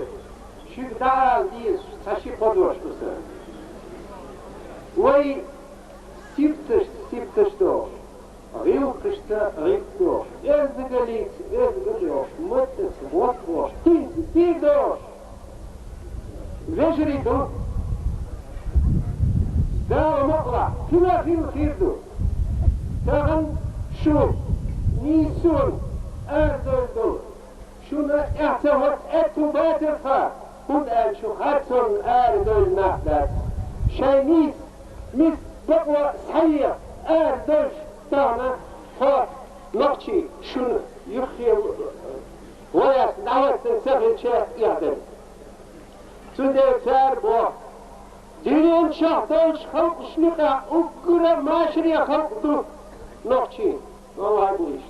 شك دعال ديز تشي قدوش بسر وي سيبتش دوش غيوكشتا غيبتوش ازدقليت ازدقليوش متس وطوش تيدوش رجلي دو دار مقرع كما في الخير دو تغن شو نيسون اردل دو شونا اعتمت اتو باترفا هود ان شو خاتون اردل نحدث شاي ميس بقوة صحية اردلش تانا فاق نقشي شون يخي وياس دعوة تنسخل شاك يعدل تندر تار بوه دينين شاهدوش خلق شنقع اقرى ماشرية خلق دو نقشي والله بويش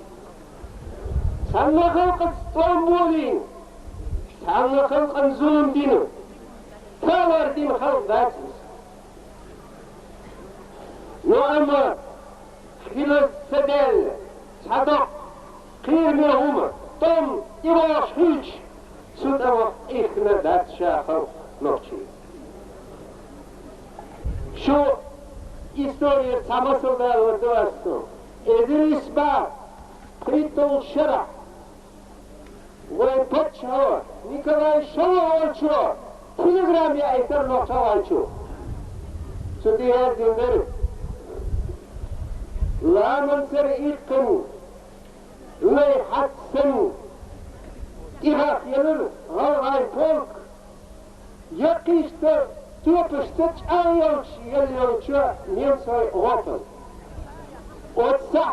سنة خلق اسطنبولين سنة خلق الظلم دينو تاور دين خلق ذاتس نعم خلال السدال صدق خير منهما طم إراش هيج سودا وقت إخنا ذات شاخر نقشي شو إستوريا سامسل دار وردوستو إدريس با قريتو الشرع وين بتشهر نيكولاي شو تلغرام يا إيتر نقشا شو سودي هذا دينبرو لا منكر إيقن لا يحسن إذا خيالنا غاي بولك يقيست توبشتش أيوش يليوشا نيمسوي غوطن وتسع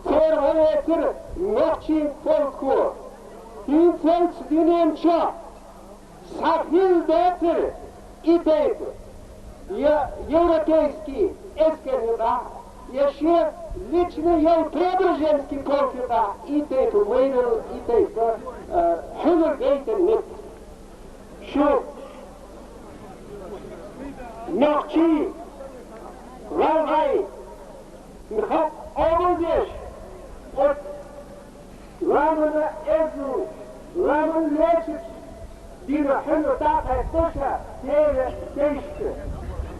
تير وليتر نقشي بولكو هنتلت دينيمشا ساقيل باتر إيديتر يوركيسكي إسكنيبا Jeszcze liczny ją prebrzeński konflikt i te pomysły i te huvudgate mit şu nokçi ralgay mkhap obudish ot ramana ezu raman lechit dina hulu taqa tosha tere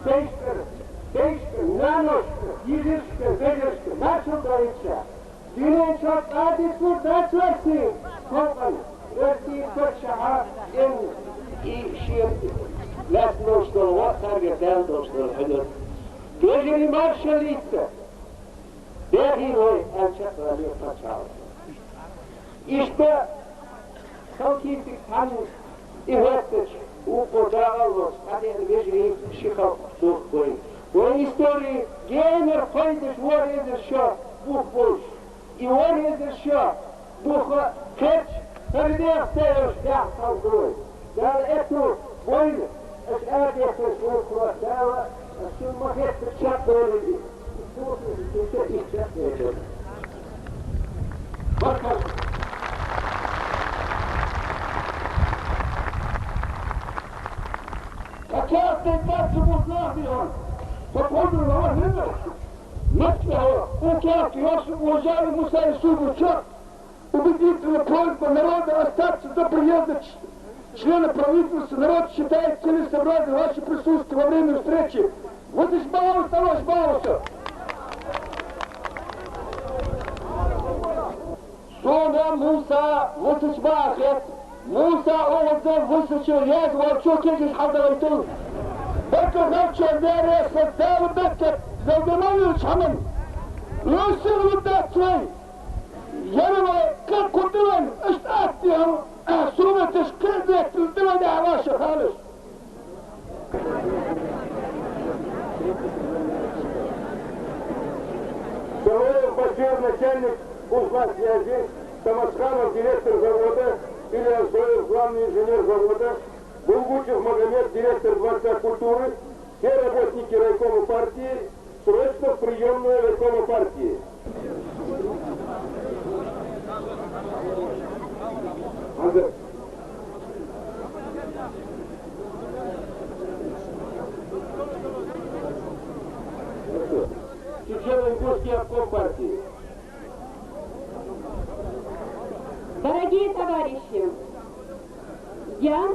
teşkir nanoşkir, yirişkir, belirşkir, nasıl da içer. Dünün çok adetli dertlersi. Korkun. Örtüyü kırşaha en iyi şey lesne dostları var. Target del dostları. Geceli marşalıysa. Behi oy elçakları paçalı. İşte Salkitik tanı ihlettik. U podağalos. Hadi geceli şikal koy. O istoriji gener koyduş var edir şu. Buh boş. I var edir şu. Buh keç. Hırdiyak teyoş yahtal koy. Dal etu boylu. Es erdiyetes vurkula. Dal şu maket bıçak doğru. Bakın. Hakikaten kaçımız ne yapıyor? Toplumda var mı? Nasıl? У кяфти, уважаемый Мусай Субуча, убедительно просьба народа остаться до приезда члена правительства. Народ считает целесообразным ваше присутствие во время встречи. Вот из Балауса, товарищ Балауса. Sonra Musa vısıçmağız. Musa oğuzdan vısıçır yaz var çok eziz hazırlaytın. Bakın hafça neresi dalı beklet. Zavdamanıyoruz hemen. Nasıl müddetçi? Yanıma kırk kurdulan işte attığım sunumatış kırk ettirdiğime de havaşı kalır. Самойлов Башир, начальник узла связи, Самосханов, директор завода, Илья Зоев, главный инженер завода, Булгучев Магомед, директор Дворца культуры, все работники райкома партии, срочно в приемную райкома партии. Чечено-ингушский обком партии. Дорогие товарищи, я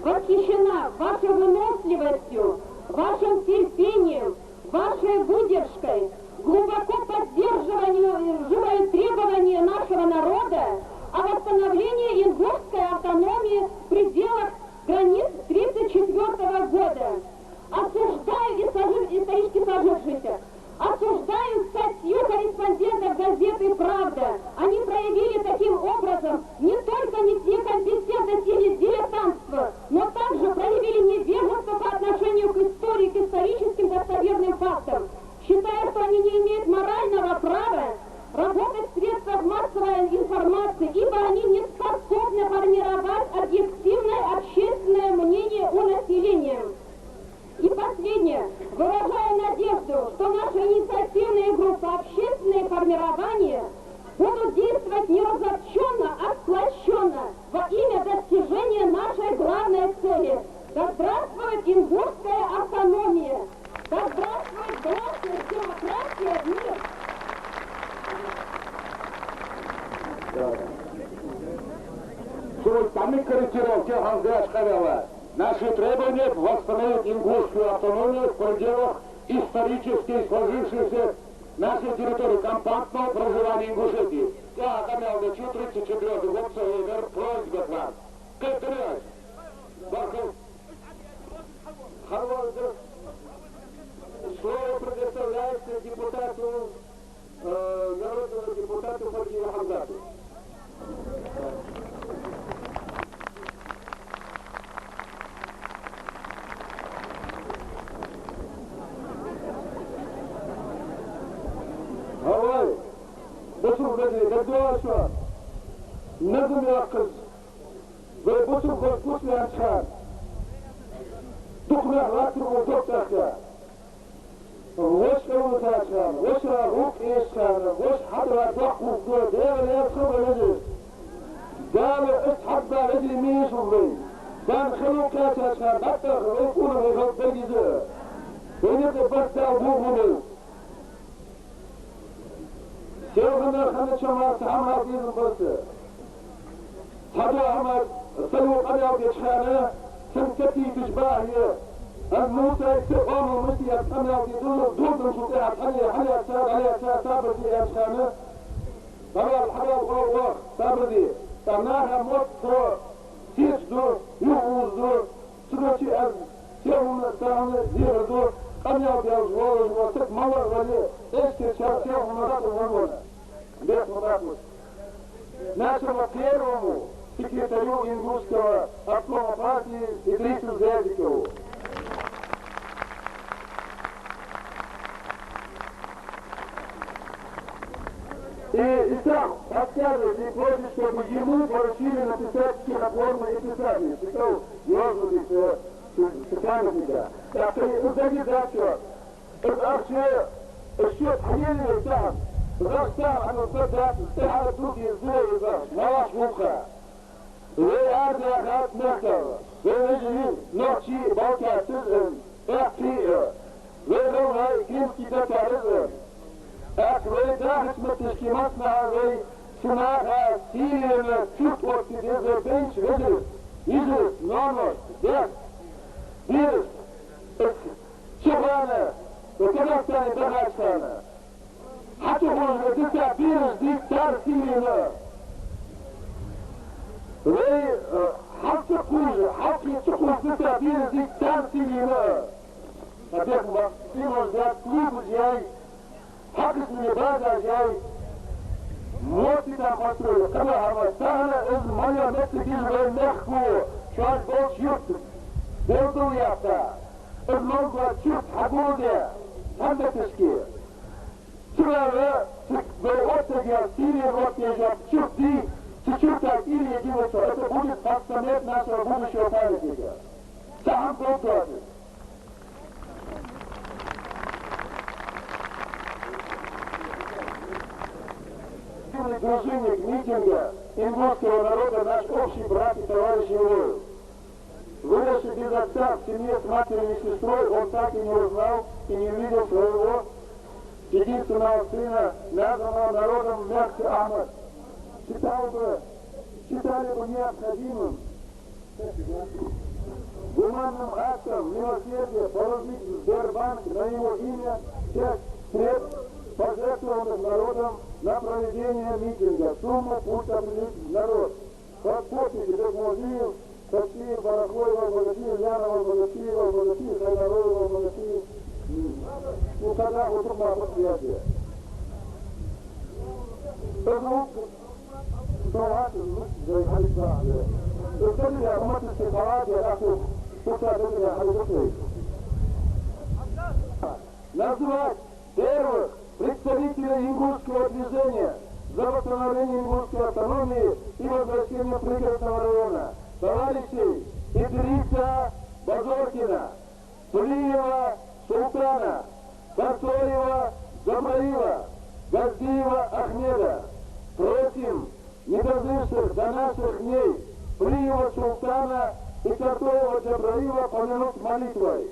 восхищена вашей выносливостью, вашим терпением, вашей выдержкой, глубоко поддерживая требования нашего народа о восстановлении ингушской автономии в пределах границ 1934 года. Осуждаю исторически сложившееся. Осуждаю статью корреспондентов газеты «Правда». Они проявили таким образом не только некомпетентность или дилетантство, но также проявили невежество по отношению к истории, к историческим достоверным фактам. Считаю, что они не имеют морального права работать в средствах массовой информации, ибо они не способны формировать объективное общественное мнение у населения. И последнее. Выражаю надежду, что наши инициативные группы общественные формирования будут действовать не разобщенно, а сплощенно во имя достижения нашей главной цели. Да здравствует ингушская автономия! Да здравствует гласность, демократия, мир! Сами корректировки Ханзашкавела. Наши требования восстановить ингушскую автономию в пределах исторически сложившейся нашей территории компактного проживания Ингушетии. Я отомял до 34 год ЦВР просьба к вам. Катрясь! Слово предоставляется депутату, народному депутату партии Ханзаку. Havay, buçuk dedi, dedi aşağı. Ne dünya kız? Ve buçuk korkusla çıkar. Dukla ratır o doktorsa. Hoş kavun taşlar, hoş ruh eşkar, hoş hadra dokuz diyor. Değerli yapkım ölecek. Değerli üst hadda vecri miyiş oldu. Ben kılıka taşlar, hatta kılıkunu ve belgizi. Beni de bakta buğulu. Sevgine kanı çaması hamar dizim bası. Tadı hamar saluk ayav geçhane senteti tişbahiye. Az Musa istiqamı müştiyat hamar dizim durdum şutiyat haliye sar sabırti yaşhane. طبعا الحضر والله صبري تناها مصر تيجدو يوزدو تروشي أز تيهم تاهم زيردو قميا بيزوج وسك مور ولي استشار تيهم مرات الغنون بيت مراتوس ناشر مكيرهم секретарю ингушского обкома партии Идрису Зязикову. И сам рассказывает, и просит, чтобы ему поручили написать стихотворные писания. Читал Йозович Суханова. Так что узнаги зачет. Это вообще счет хмельный сам. Захтар, оно задат, стихотворные другие злые, малаш муха. Ve arda merkava, ve vecihim nokçi balkasızım, ehtiyo, ve rovay kimski dakarızım. Ak ve da hikmet işkimatna ve sınaha siyeme Türk ortideze benç vedir, yüzü, nonos, ders, bir, çıkana, ve kadastani dağaçtana. Hatı huzur dikta bir diktar siyeme. Ve halkı kuyucu, halkı çıkmıştı da bir diktar silime. Tabii bak, simozda kuyucu yay, hak ismini bazı yay, muatıdan kontrolü, kaba hava, sahne iz maya metlikiz ve mehku, şu an boş yurt, bordu yapta, iz mevkla çürt hagude, tam da teşki. Sıra ve ortaya Siriye ortaya çürt değil, чуть-чуть так или единица, это будет постамент нашего будущего памятника. Сам полгода. Дружинник митинга ингушского народа, наш общий брат и товарищ Ивоев. Выросший без отца в семье с матерью и сестрой, он так и не узнал и не видел своего единственного сына, названного народом Мехти Ахмад. Считали бы необходимым гуманным актом милосердия положить в Сбербанк на его имя часть средств, пожертвованных народом на проведение митинга. Сумму пусть определит народ. Под подписи Бекмурзиев, Кашиев, Барахлоева, Богатиев, Янова, Богатиева, Богатиев, Хайдароева, Богатиев. Ну, тогда вот ума предприятие. Назвать первых представителей ингушского движения за восстановление ингушской автономии и возвращение пригородного района товарищей Идриса Базоркина, Плиева Султана, Картоева Забраила, Газдиева Ахмеда. Просим недозывших до наших дней Плиева Султана и Картоева Джабраила помянуть молитвой.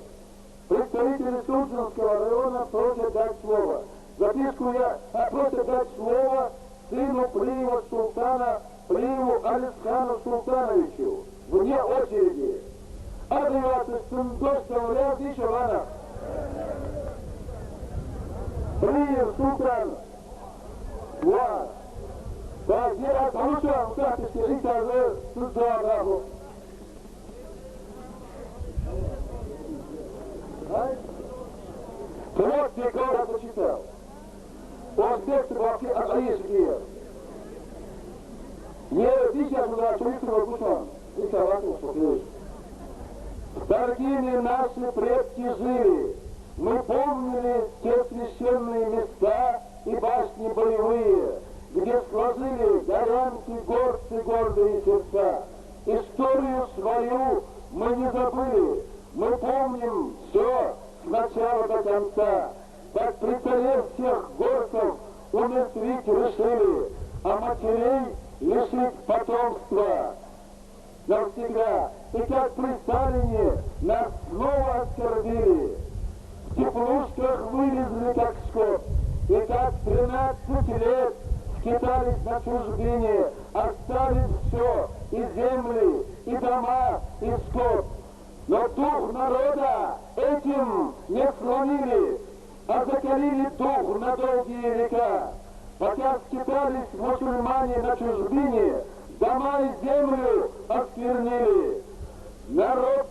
Представители Суджинского района просят дать слово. Записку я просят дать слово сыну Плиева Султана, Плиеву Алисхану Султановичу, вне очереди. Адриваться с Сундостом ряд еще ванах. Плиев Султан. Ва. Да, где отключал, кстати, скажите, а вы сюда, нахуй. Вот ты когда почитал. Он текст вообще отличный. Не сейчас на чувство кусом. И салату спокойно. Дорогими наши предки жили. Мы помнили те священные места и башни боевые, где сложили горянки, горцы, гордые сердца. Историю свою мы не забыли. Мы помним все с начала до конца. Как при царе всех горцев умертвить решили, а матерей лишить потомства навсегда. И как при Сталине нас снова оскорбили. В теплушках вылезли как скот. И как 13 лет скитались на чужбине, оставив все, и земли, и дома, и скот. Но дух народа этим не сломили, а закалили дух на долгие века. Хотя скитались мусульмане на чужбине, дома и землю осквернили. Народ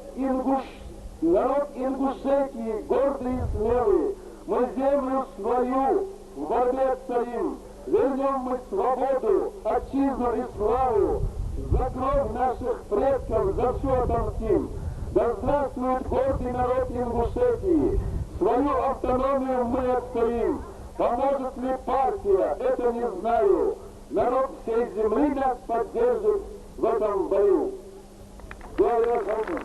Ингушетии, гордый и смелый, мы землю свою в борьбе стоим. Вернем мы свободу, отчизну и славу, за кровь наших предков, за все отомстим. Да здравствует гордый народ Ингушетии, свою автономию мы отстоим. Поможет ли партия, это не знаю. Народ всей земли нас поддержит в этом бою. Слава Богу!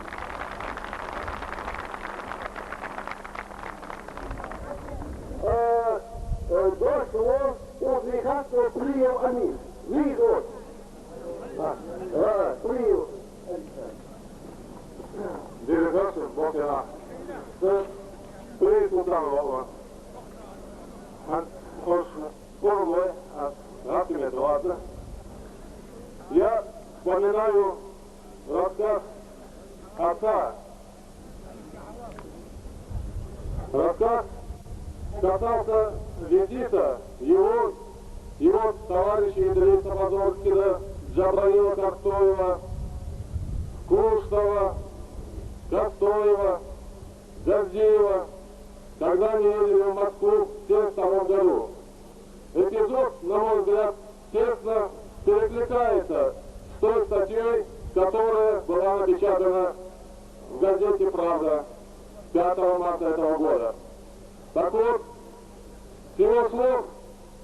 Дошло усмехаться прием Амин. Видос. Прием. Делегация Бокина. При Султанова. Я вспоминаю рассказ отца. Рассказ касался визита его товарища Идриса Подольскина, Джабраила Картоева, Куштова, Костоева, Гордеева, когда они ездили в Москву в 1972 году. Эпизод, на мой взгляд, тесно перекликается с той статьей, которая была напечатана в газете «Правда» 5 марта этого года. Так вот, с его слов,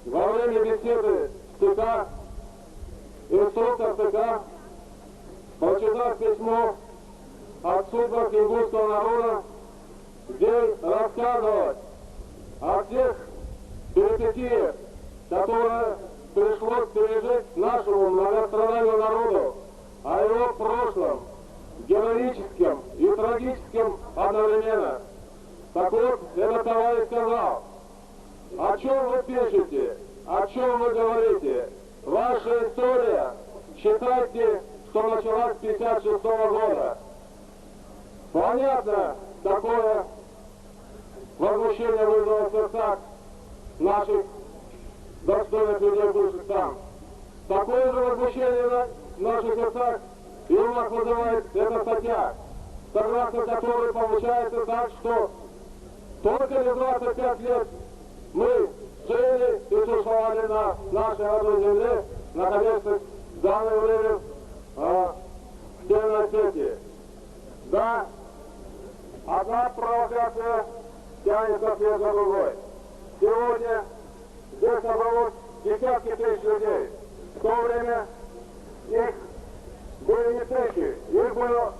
во время беседы с ЦК, инструктор ЦК, прочитав письмо от судьбах ингушского народа, где рассказывать о всех перипетиях, которые пришлось пережить нашему многострадальному народу, о его прошлом, героическом и трагическом одновременно. Так вот, этот товарищ сказал: о чем вы пишете, о чем вы говорите? Ваша история, считайте, что началась с 1956 года. Понятно, какое возмущение вызвало в сердцах наших достойных людей, бывших там. Такое же возмущение в наших сердцах и у нас вызывает эта статья, согласно которой получается так, что только лишь 25 лет мы жили и существовали на нашей родной земле, находясь в данное время в Северной Осетии. Да, одна провокация тянется вслед за другой. Сегодня здесь собралось десятки тысяч людей. В то время их были не тысячи, их было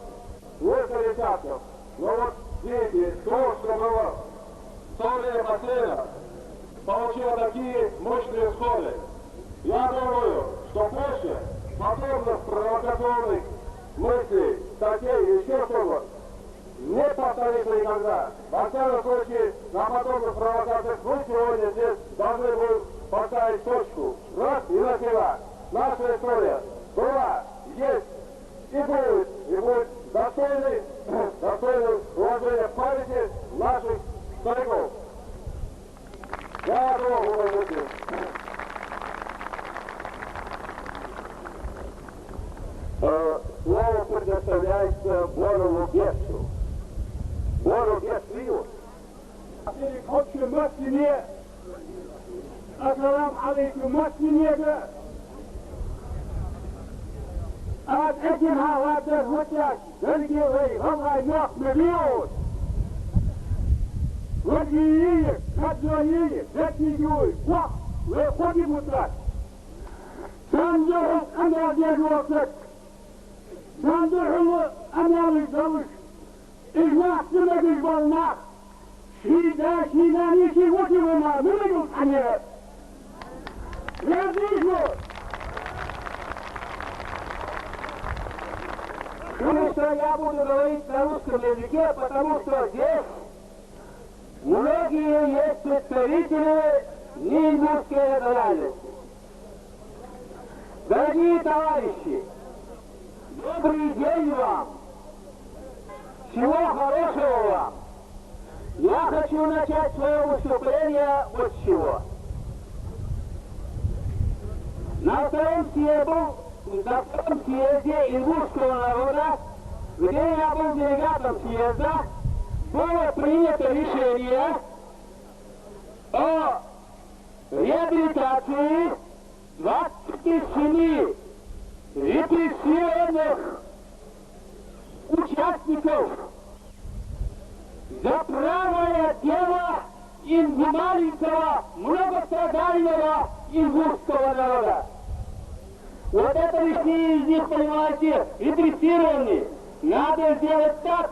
несколько десятков. Но вот видите, то, что было в то время последнее, получило такие мощные исходы. Я думаю, что больше подобных провокационных мыслей, статей и еще что-то не повторится никогда. Во всяком случае, на подобных провокациях мы сегодня здесь должны будем поставить точку. Раз и навсегда. Наша история была, есть и будет достойной уважения памяти наших стариков. Я Богу возьму. Слово предоставляется Борову Бесу. Боров Бес Виус. Отче Маслине, ассалам алейкум Маслине, от этих халатов хотят, дорогие Аллах Махмедиус. Вот видите, как звонили, как не делают, вот, выходим утрать. Сам делает, она держится. Сам держит, она выжалась. Из нас не могут волнах. Шида, ничего не выма, не могут они. Я вижу. Конечно, я буду говорить на русском языке, потому что здесь многие есть представители неингушской национальности. Дорогие товарищи, добрый день вам! Всего хорошего вам! Я хочу начать свое выступление вот с чего. На втором съезде ингушского народа, где я был делегатом съезда, было принято решение о реабилитации 27 репрессированных участников за правое дело маленького, многострадального ингушского народа. Вот это лишние из них, понимаете, репрессированы. Надо сделать так,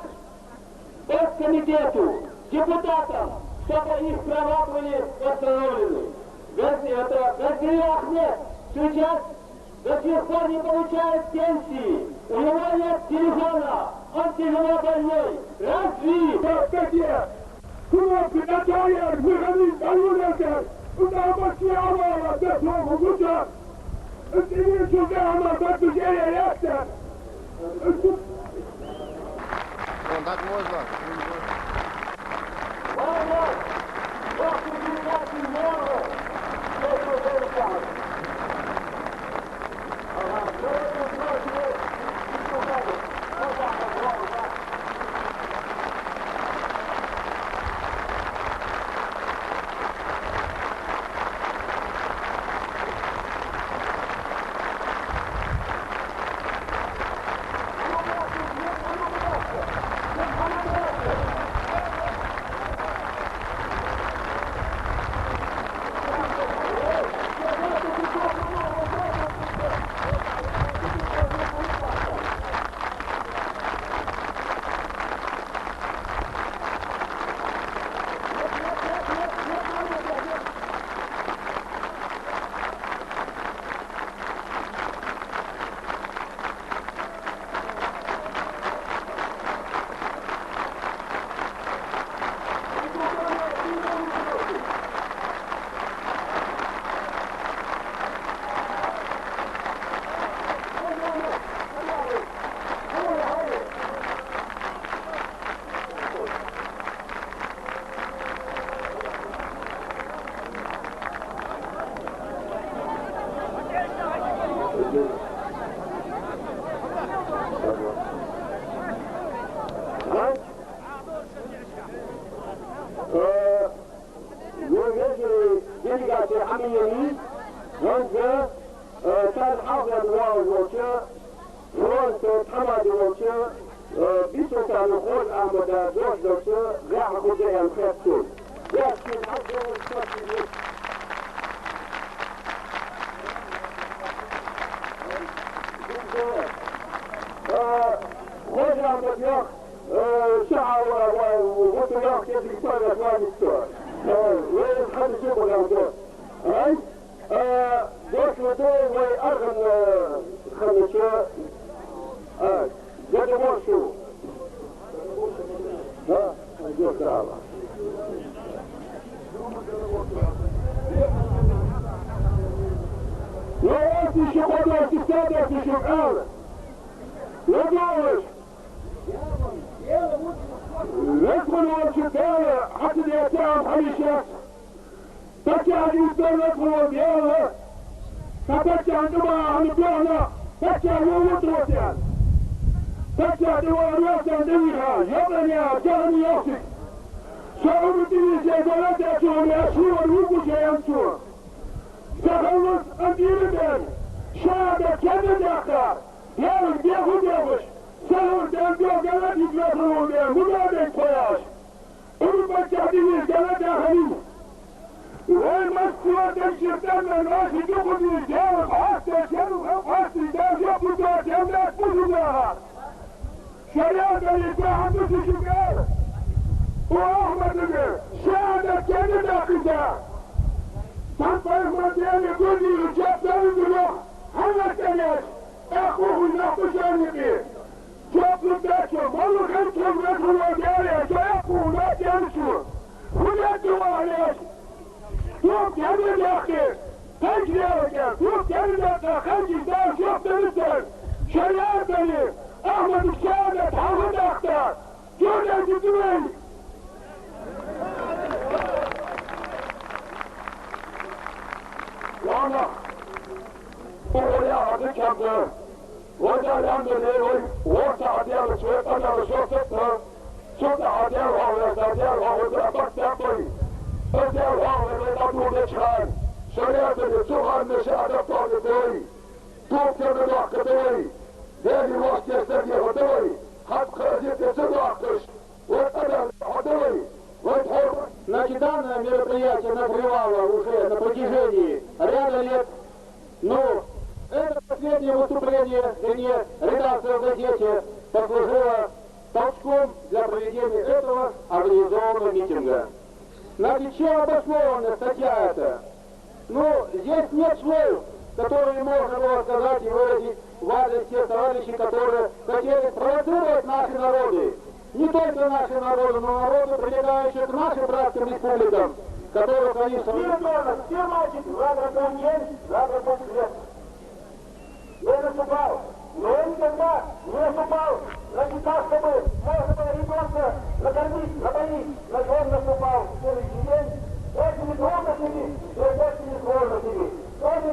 оргкомитету, депутатам, чтобы их права были восстановлены. Гази Ахмед сейчас до сих пор не получает пенсии. У него нет телефона, он тяжело больной. Разве? Кнопки Наталья, выходить на улицу, куда почти авара, до слова гудя. Ты сюда, она так уже реакция. Так можно. mahkemde o değerlendirmeyi orta adiyarı çöğütlerle şoksuttu. Şurada adiyar ağırlıkta adiyar ağırlıkta bak yapmayın. Adiyar ağırlıkta durda çıkan. Şöyle Suhan Meşah'da tabi Türkiye'de hakkıdır. Değerli vaktiyesler yahadır. Hak kreditesi de hakkış. Вот это, Значит, данное мероприятие назревало уже на протяжении ряда лет. Но это последнее выступление, вернее, редакция в газете послужила толчком для проведения этого организованного митинга. Значит, чем обоснована статья эта? Ну, здесь нет слов, которые можно было сказать и выразить в адрес тех товарищей, которые хотели спровоцировать наши народы. Не только наши народы, но народы, прилегающие к нашим братским республикам, которых они... Все мальчики, завтра был день, завтра будет свет. Я наступал, но я никогда не наступал ради того, чтобы можно было ребенка накормить, напоить. На что он наступал в следующий день, этими трудностями, и этими сложностями. Кто-то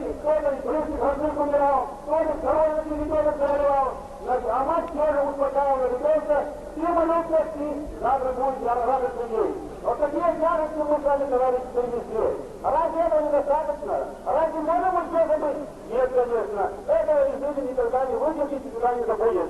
прежде Хазык умирал, кто-то второй ребенок заболевал. А мать тоже успокаивала ребенка, и молитвости, завтра будет радость людей. Вот такие тягости мы с вами, товарищи, принесли. А разве этого недостаточно? А разве можем мы все забыть? Нет, конечно. Этого из жизни никогда не выдержит и никогда не забудет.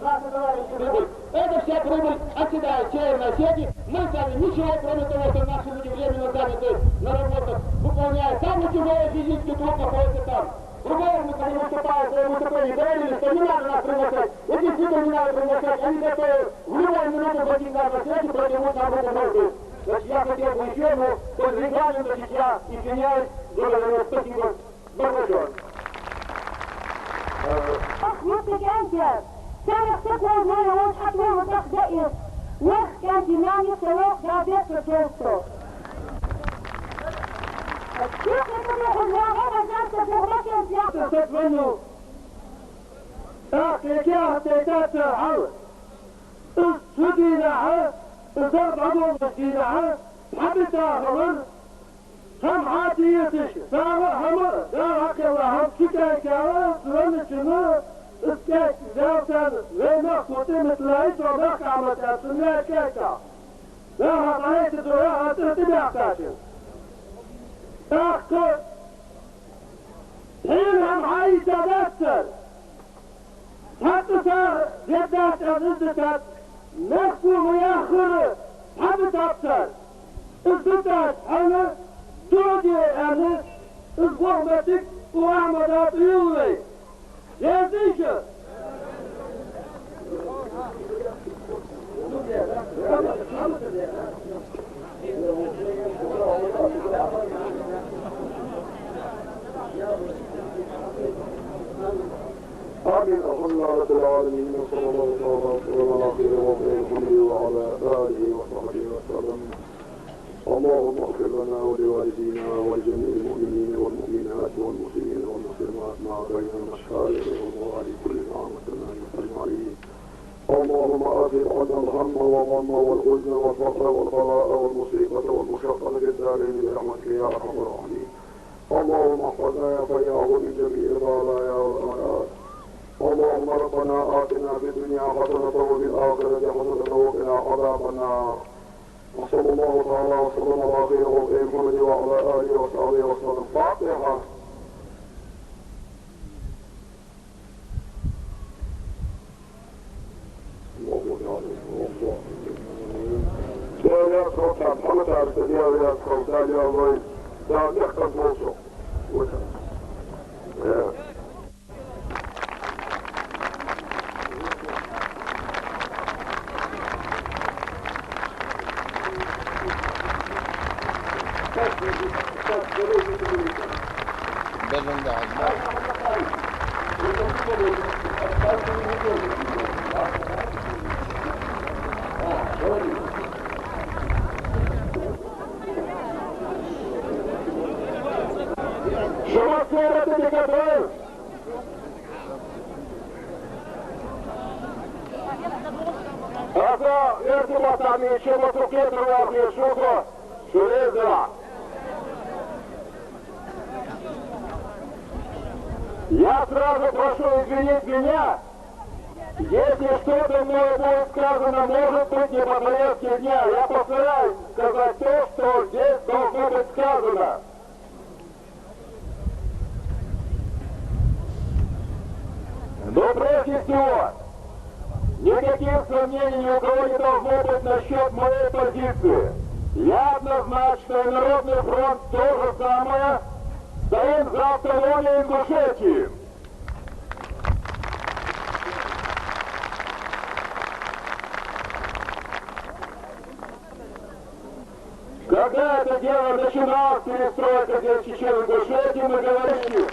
Наши товарищи, это вся прибыль оседает Северной Осетии. Мы сами ничего, кроме того, что наши люди временно заняты на работах, выполняют самый тяжелый физический труд, находится там. Другого мы, когда выступаем, свои выступления говорили, что не надо нас приглашать. И действительно не надо приглашать. Они готовы в любую минуту в один раз на свете протянуть нам руку ножки. Значит, я хотел бы еще, но под регламентом я извиняюсь. Благодарю, спасибо. Большое. Sarah Sikwa Maya was at one of the days. Next can demand you to walk down this for Josto. تتمنوا احتكاها تيتاتا حاول سدينا ضرب عدو مسينا حبتا غمر هم عاتيتش سامة همر دارك الله هم شكاكا سرنشنا اسكاك زاوتا غينا خوتي مثلايت وباك عمتا سنيا كاكا لا هطعيت دوراها تهتبع كاشن اخر حينهم عايزة بكتر حتى صار جدات أزدتات نخفو ويأخر حبت أكتر ازدتات أنا تودي أنا ازغربتك وأعمدات يولي يا زيشة آمين الحمد لله رب العالمين وصلى الله وسلم على خير محمد وعلى آله وصحبه وسلم. اللهم اغفر لنا ولوالدينا ولجميع المؤمنين والمؤمنات والمسلمين والمسلمات ما بين المشارق والمغارب كل عام وسلم عليه. اللهم أذهب عنا الهم والغم والحزن والفقر والبلاء والمصيبة والمشقة في الدارين برحمتك يا أرحم الراحمين. اللهم احفظنا يا فياض من جميع البلايا والآيات. اللهم ربنا آتنا في الدنيا حسنة وفي الآخرة حسنة وقنا عذاب النار. وصلى الله تعالى وسلم على خير خلقه محمد وعلى آله وصحبه وسلم. فاتحة. Değerli Sultan, Hamit Arsı, değerli Sultan, değerli daha ne kadar olsun. Evet. Benim de Şuma sureti dikkatir. Asa irtibatani şuma tuketru vahni şufa. Şurezra. Я сразу прошу извинить меня, если что-то мною будет сказано, может быть, не по повестке дня. Я постараюсь сказать то, что здесь должно быть сказано. Но прежде всего, никаких сомнений ни у кого не должно быть насчет моей позиции. Я однозначно, и Народный фронт то же самое, стоим за автономию Ингушетии. Когда это дело начиналось, перестройка здесь Чечен-Ингушетии, мы говорили,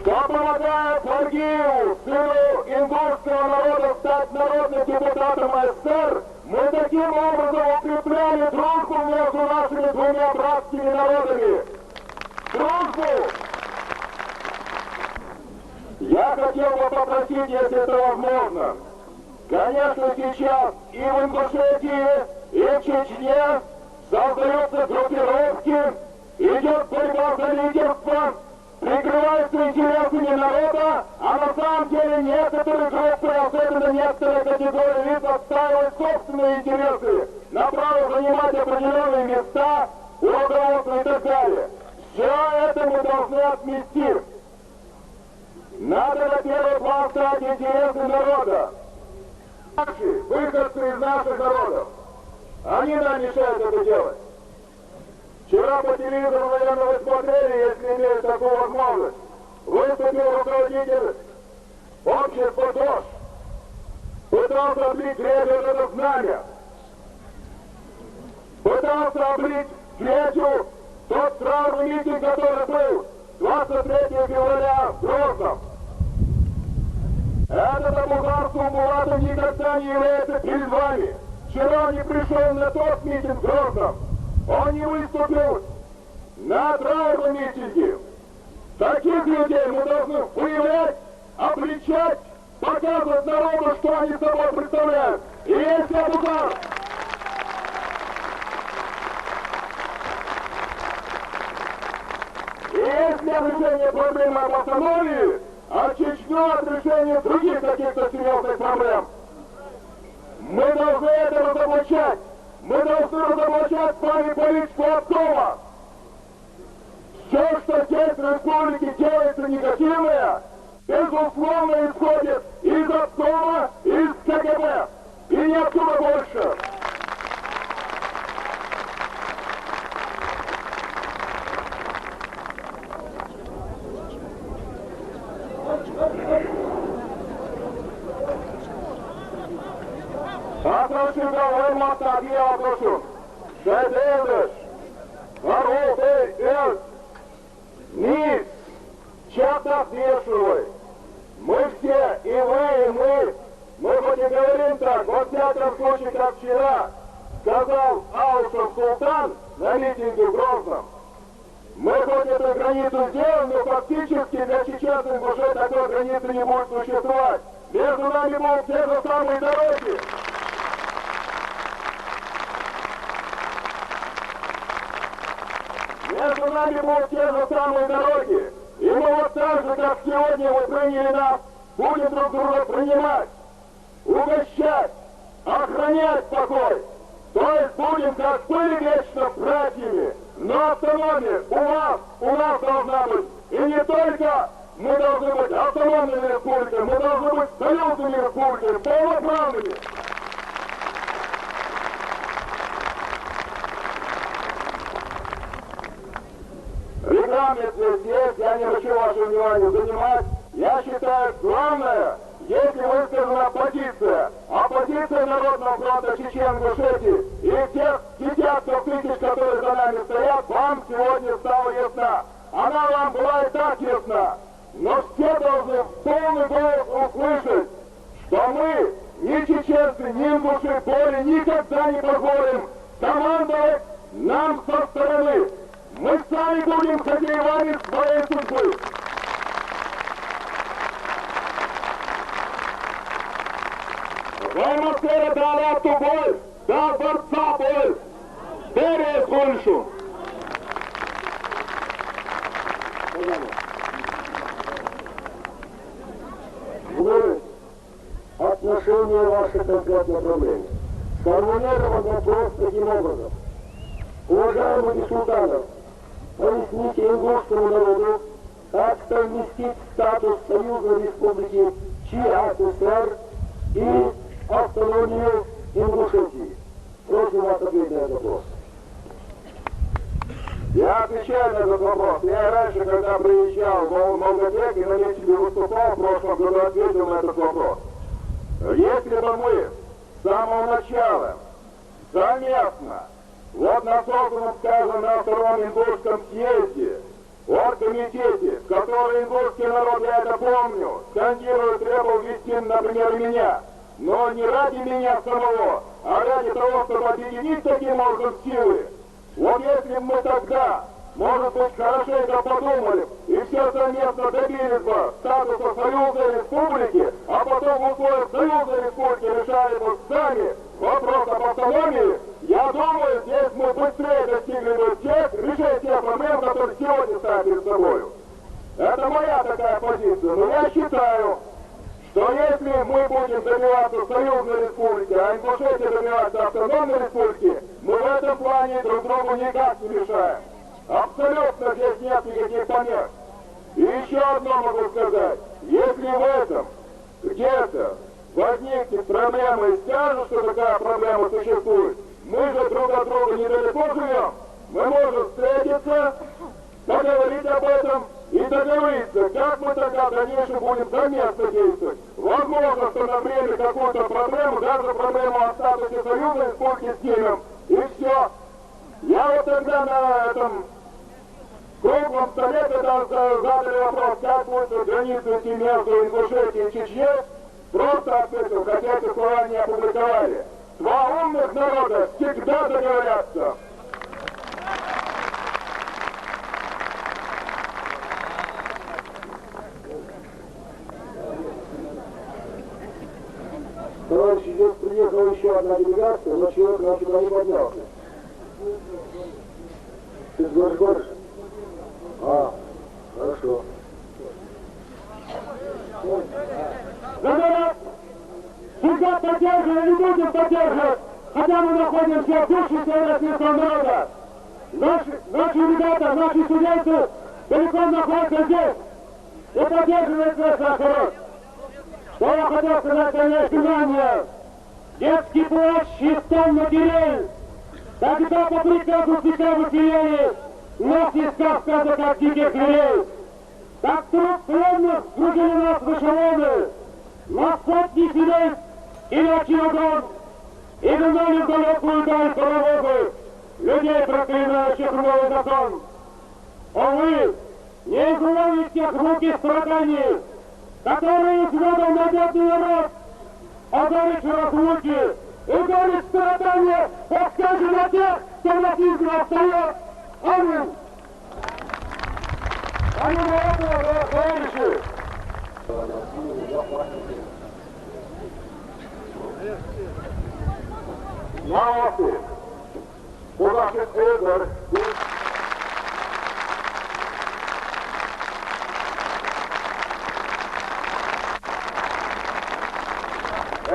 что помогая Фаргиеву, сыну ингушского народа, стать народным депутатом СССР, мы таким образом укрепляли дружбу между нашими двумя братскими народами. Дружбу! Я хотел бы попросить, если это возможно, конечно, сейчас и в Ингушетии, и в Чечне создаются группировки, идет борьба за лидерство, прикрываются интересами народа, а на самом деле некоторые группы, особенно некоторые категории лиц, отстаивают собственные интересы, на право занимать определенные места у руководства и так далее. Все это мы должны отмести. Надо на первый план ставить интересы народа. Наши выходцы из наших народов, они нам мешают это делать. Вчера по телевизору, наверное, вы смотрели, если имели такую возможность. Выступил руководитель общества ДОЖ. Пытался облить грязью это знамя. Пытался облить грязью тот траурный митинг, который был 23 февраля в Грозном. Этот Абу-Гарсу Муратов никогда не является перед вами. Вчера он не пришел на тот митинг в Грозном. Он не выступил на траурном митинге. Таких людей мы должны выявлять, обличать, показывать народу, что они собой представляют. И если Абу-Гарс если решение проблемы об автономии, а Чечню от решения других каких-то серьезных проблем, мы должны это разоблачать. Мы должны разоблачать с вами политику обкома. Все, что здесь в республике делается негативное, безусловно исходит из обкома, из КГБ. И не оттуда больше. Atlaşırdan olmazsa diye atlaşın. Şededir. Народы из низ. Чатов Дешевой. Мы все, и вы, и мы хоть и говорим так, во всяком случае, как вчера сказал Аушев Султан на митинге в Грозном. Мы хоть эту границу сделаем, но фактически для чеченцев уже такой границы не будет существовать. Между нами будут те же самые дороги. Между нами будут те же самые дороги. И мы вот так же, как сегодня вы приняли нас, будем друг друга принимать, угощать, охранять покой. То есть будем, как были вечно, братьями. Но автономия у нас должна быть. И не только мы должны быть автономными республиками, мы должны быть союзными республиками, полноправными. Регламент здесь, я не хочу ваше внимание занимать. Я считаю, главное, если высказана позиция, а позиция Народного фронта Чечен-Ингушетии и тех десятков тысяч, которые за нами стоят, вам сегодня стала ясна. Она вам была и так ясна. Но все должны в полный голос услышать, что мы, ни чеченцы, ни ингуши, более никогда не позволим командовать нам со стороны. Мы сами будем хозяевами своей судьбы. Vay Moskova dağlar tu boy, dağ barca boy. Dere kuş, решение вашей конкретной проблемы. Сформулирован вопрос таким образом. Уважаемый Бессултанов, поясните ингушскому народу, как совместить статус Союзной Республики ЧССР и автономию Ингушетии. Просим вас ответить на этот вопрос. Я отвечаю на этот вопрос. Я раньше, когда приезжал в Молдотек и на месте выступал, в прошлом году ответил на этот вопрос. Если бы мы с самого начала совместно, вот на созданном, скажем, на втором ингушском съезде, оргкомитете, в который ингушский народ, я это помню, скандирует, требовал ввести, например, меня, но не ради меня самого, а ради того, чтобы объединить таким образом силы. Вот если бы мы тогда, может быть, хорошенько подумали и все совместно добились бы статуса Союзной Республики, а потом в условиях Союзной Республики решали бы сами вопрос об автономии, я думаю, здесь мы быстрее достигли бы решения тех проблем, которые сегодня ставят перед собой. Это моя такая позиция, но я считаю, что если мы будем добиваться Союзной Республики, а Ингушетия добиваться автономной республики, мы в этом плане друг другу никак не мешаем. Абсолютно здесь нет никаких помех. И еще одно могу сказать. Если в этом где-то возникнет проблема и скажут, что такая проблема существует, мы же друг от друга недалеко живем. Мы можем встретиться, поговорить об этом и договориться, как мы тогда в дальнейшем будем совместно действовать. Возможно, что на время какую-то проблему, даже проблему о статусе Союза Республики снимем. И все. Я вот тогда на этом круглом столе, когда задали вопрос, как будет границу идти между Ингушетией и Чечней, просто ответил, хотя эти слова не опубликовали. Два умных народа всегда договорятся. Товарищи, здесь приехала еще одна делегация, но человек нам сюда не поднялся. Ты говоришь? А, хорошо. Говорят, всегда поддерживаем и будем поддерживать, хотя мы находимся в душе российского народа. Наши ребята, наши студенты далеко находятся здесь и поддерживают наш народ. Что я хотел сказать, конечно, внимание. Детский плач и стон матерей. Когда по приказу ЦК выселяли нас из Кавказа, как диких зверей. Так труд пленных сгрузили нас в эшелоны. На сотни семейств и на чемодан. И гнали в далекую даль паровозы. Людей, проклинающих новый закон. А вы не изловите руки страданий, которые сводом на бедный народ, а горечь разлуки и горечь страдания подскажи на тех, кто нацизм остается. Аминь. Аминь, товарищи. Новости. У наших игр.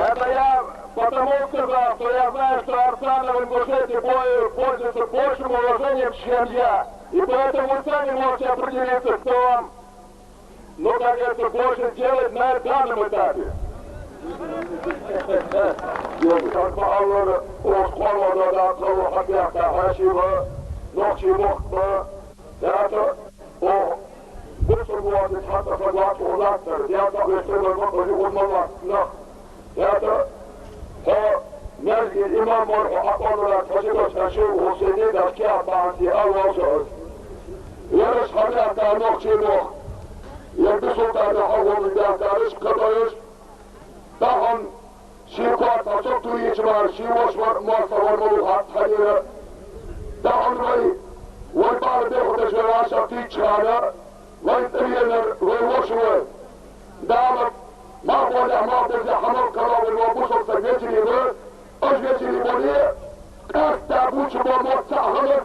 Это я потому сказал, что я знаю, что Арсанов в Ингушетии пользуется большим уважением, чем я. И поэтому вы сами можете определиться, кто вам, ну, как говорится, больше делать на данном этапе. Это мерзкий имам морху аконурат фасидос нашил хусейни дашки аббанси алвазор. Ярыш ханята нохчи нох. Ярды султаны хавоны дяхтарыш кадайыш. Тахан ширкуат тасок туичмар шивош муасавар молухат хадира. Тахан вай вайбар бехудаш вараша тичхана. Вай триенер вай вошуэ. Дамат Махваля Махваля Хамал Каравы Лабусов Сагветили, Ажветили Боле, как табучи Бормот Сахалер,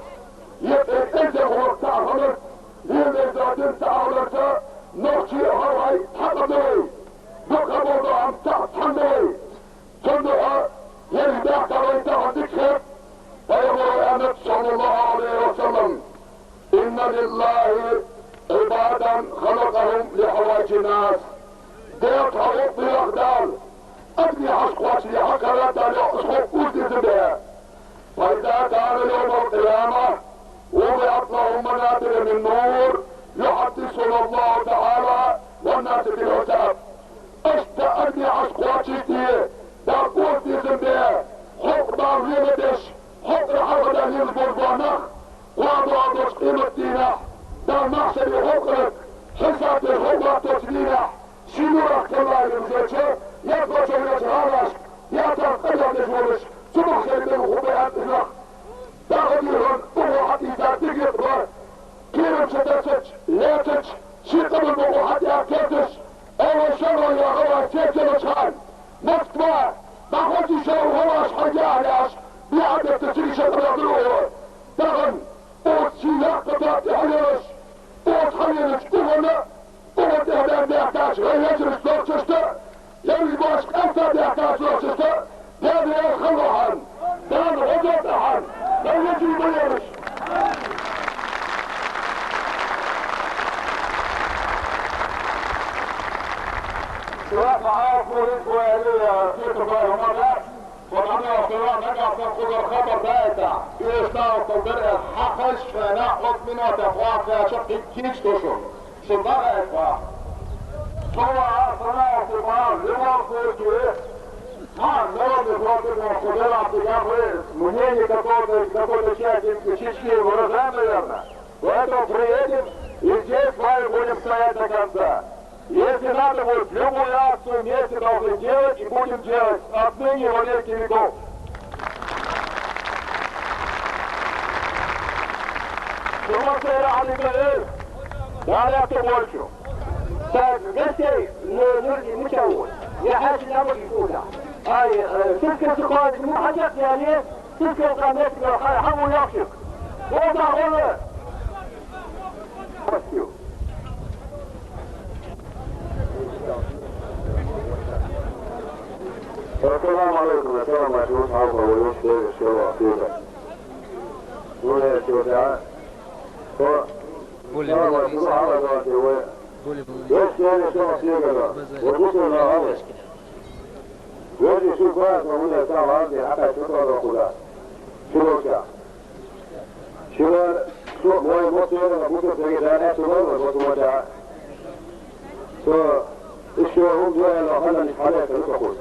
Эзе Хор Сахалер, Лиле Задин Сахалерта, Ночи Хавай Хатадой, Докабода Амта Тандой, بيت هروب بيغدال أبني حسقوات لي حكرات على أسخوف أوتي زبها فإذا كان يوم القيامة وضعت لهم منابر من نور يحدثون الله تعالى والناس بالحساب أبني حسقوات شتيه دار أوتي زبها حق دار يمدش حق رحبة يزبور بانخ وضع دوش قيمة دينح دار محسن حقك حساب الحقوق تسليح شنو راح تطلع المزيتشة يا توجه يجهالش يا تنقلب لجورش سمح خير من خبيئات إزلق تاخديهم هو حتى يزادق يقدر كيرم شدتش ليتش شي قبل مقو حتى يكتش اول شغل يا غواش تيتلش هاي مفتوى تاخدي شو هواش حياهلاش بيعدك تسري شغل يضروه دغن اوت سيلاق قطعت حيرش اوت حيرش اولا اوت اهدام بيحتاج غير يجرس لوكششتر يلي باش انت بيحتاج لوكششتر دان يخلوحن دان غضوطحن دان يجي بيرش سواء عارفوا انتوا يا فيكم بالهمات وطبعا القرآن نقع تنقل الخبر بايتا يشتاو تنبرع حقش فناخد منها تقوات فيها شق كيش تشم شبارة اكوا هو عارفنا وطبعا لما فوتوه نرد نفرطك وقدر عبدالله رئيس منيني كتوت شاكين كشيشكي ورزان ليرنا واتو приедем и здесь мы будем стоять до конца. Если надо будет любую акцию вместе должны делать и будем делать отныне во веки веков. Шумасейра Алибаэль, далее Тубольчу. Так, вместе, ничего. Я хочу на мой куда. Ай, сельская сухая, не хотят я лес, сельская коммерция, хаму ящик. Вот так, Спасибо. السلام عليكم السلام عليكم أصحابه والمشتري الشروع فيك ولا يشوفها السلام عليكم على ذاتي يشتري الشروع فيك والمسلم الأول يجي شو كويس ومن يسام عندي حتى شكرا لخدا شروع شو موي مصير ممكن تجي دارات ولا بطمجة الشروع هم جوا الأخذ من حالة الأخوة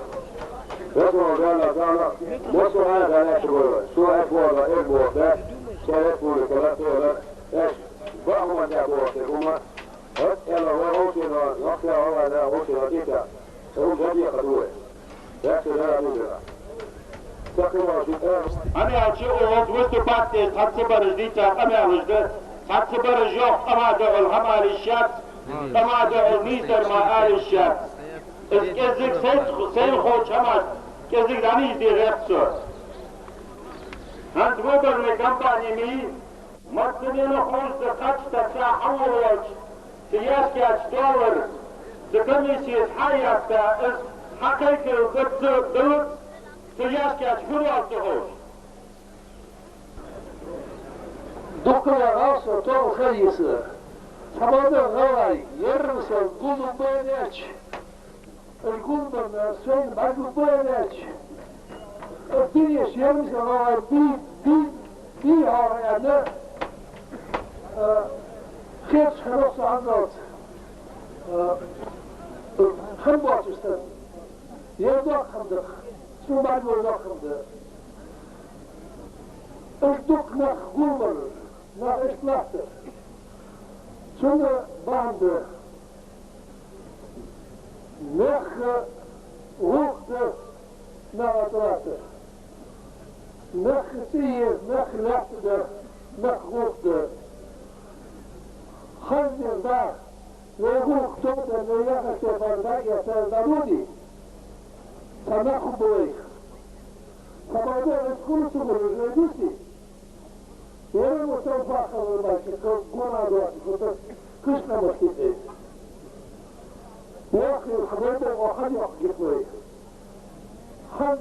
يسمع قال مصر هذا لا شغل شو أكبر إبوه ده سيكون لكلاته إيش بعضهم جابوه هما يلا هو وصل نقطة هو ده وصل كده هو جدي خدوه يحصل هذا مجرى أنا أشوف وستبات خمسة برزيتا أنا وجد خمسة برجوع أما دعو الهمال الشاب أما دعو الميسر مع آل الشاب إذا سيد خوش همال كذلك دانيش دي غيبسو هند وبر لكمباني مي مرسلين خوش دقاتش تسا حولوش سياسكي أشتولر دكميسي حياتا إز حقيقي وقدسو دلت سياسكي أشهرو أشتوش دكتور غاصة تو خيسة حمادة غواي يرسل القلب بيناتش القلب سوين بعد بيناتش الدنيا شيرسل غواي بي هاريانا خيرش خلاص عنات خنبات استاذ يرداق خندق شو بعد يرداق خندق اشدق نخ قمر نخ اشتلاحتر شنو بعد نخ وقت نخ اتلاحتر نخ سير نخ لحتر نخ وقت خنزر دار ويقول توتا لياخ استفادا يسردارودي سنخ بويخ فبعدين كل سمر الجديسي يرى مستوفى خبر باشي كونا دواتي كشنا مستيقي يا أخي الحبيبة وخد يحققوي خد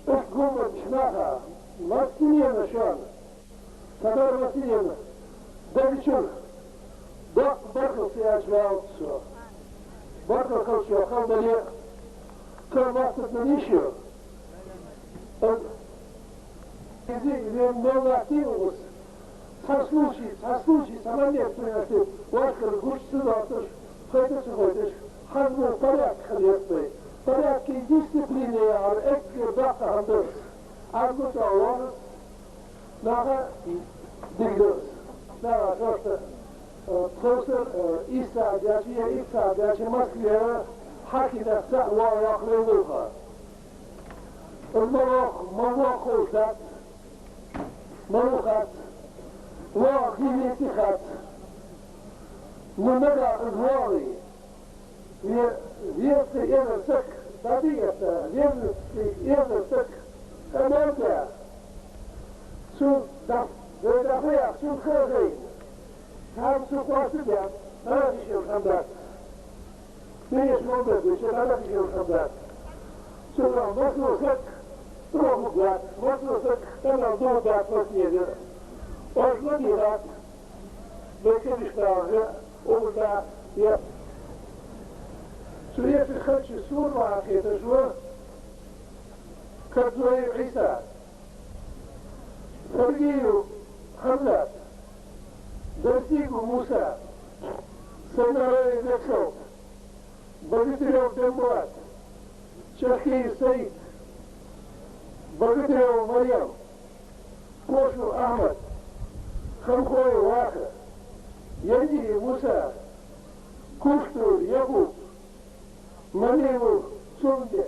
اشقومة شناها مستنينا شان تدار مستنينا دابشون دق بخص يا جواوتسو Barka kalçıyor, kaldırıyor. Kırmızı nişiyor. Bizi mevlatıyız. Sasluşi, samaniyet suyası. Vakır, güçsüz atış. Faydası koyduş. Hazmı parak kılıyordu. Parak ki disiplini yar, ek dakika handır. Arguta oluruz. Naha digduruz. Naha şortu. Tosur, İsa, Moskva'ya hakide sa'va yaklığı. المروخ خوشت مروخت وقيمتي خت نمرة الواوي يرسي إلى سك طبيعة يرسي إلى سك أمامك شو دفعية شو خيري هم شو قاسبيا ما فيش الخمدات ليش موجود وش ما فيش الخمدات شو مصر سك روح مقلات مصر سك أنا ضوضات مصيرة وأجمديرات لكن اشتاغي أولى يا شو هي في خدش السور وعقيدة شو كبزوي عيسى فرقيو حملات درسيكو موسى سنرى ذكرو بغيتريو دموات شيخي السيد بغيتريو مريم كوشو أحمد خمخوي واخر يجي موسى كوشتو يبو منيو سندي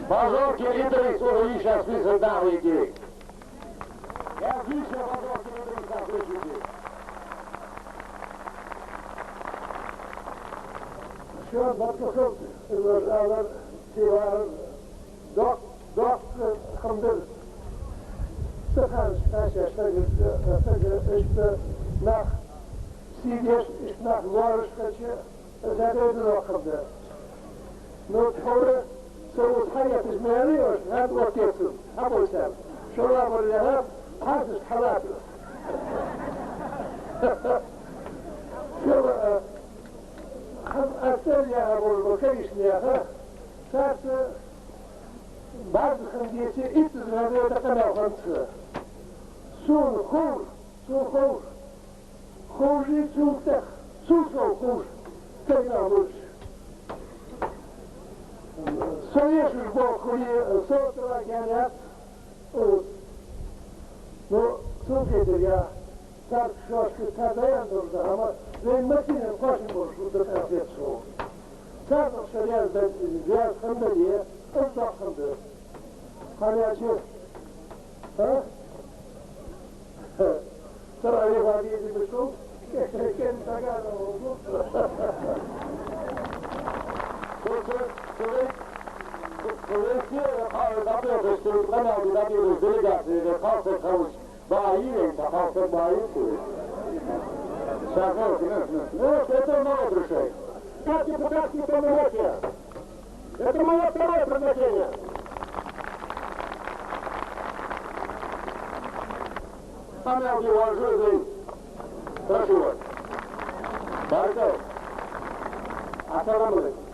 Пожалуйста, лидеры, скоро лишь список дамы и девик. Я отлично, пожалуйста, лидеры, соответствуйте. Şu an bakıyorum, ağlar, sivar, dok, kımdır. Sıkan, taşa, işte, nach, sidiş, işte, nach, varış kaçı, zaten de kımdır. Not sonra, soğuk hayat izmeliyor, hep bakıyorsun, hep olsam. Şurada böyle hep, hasız halat. Şurada, أكثر يا أبو البكيش يا أخي صارت بعض الخنديتي إتزغى يتقنع خمسة سون خور خورجي سون تخ سون خور كينا برج سويش البوكولي صوت راجانات نو سون كيدر يا صار شوش كتابين درجة أما زي المكينة القاشم برشود الأخير شو صار الشريعة زياد خمدية أصدق خمدية خلي أشير ها ترى لي هذه اللي بشوف كيف تقال Это мало решает. Как депутатские полномочия. Это мое второе предложение. Она уважает. Прошу вас. Барков. Ассаламу алейкум.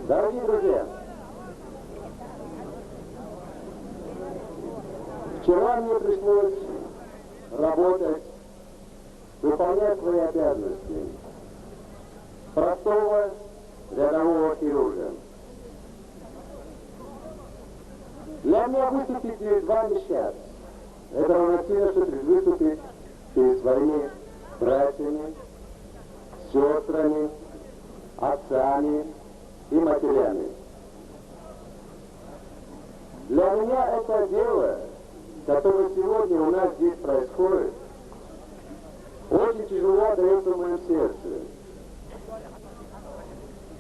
Дорогие друзья, вчера мне пришлось работать, выполнять свои обязанности простого рядового хирурга. Для меня выступить перед вами сейчас — это равносильно, что выступить перед своими братьями, сестрами, отцами и матерями. Для меня это дело, которое сегодня у нас здесь происходит, очень тяжело отдается в моем сердце.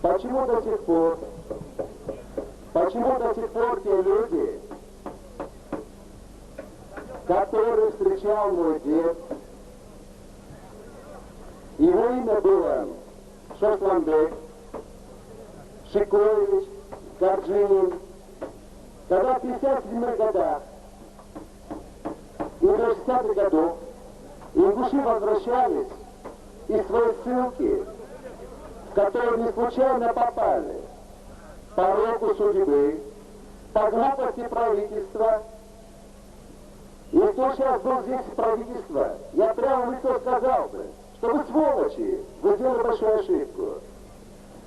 Почему до сих пор те люди, которые встречал мой дед, его имя было Шосланбек, Шикоевич, Горджинин, когда в 57 годах И до 60-х годов ингуши возвращались из своей ссылки, в которую не случайно попали, по року судьбы, по глупости правительства. И кто сейчас был здесь правительство, я прямо в лицо сказал бы, что вы сволочи, вы сделали большую ошибку.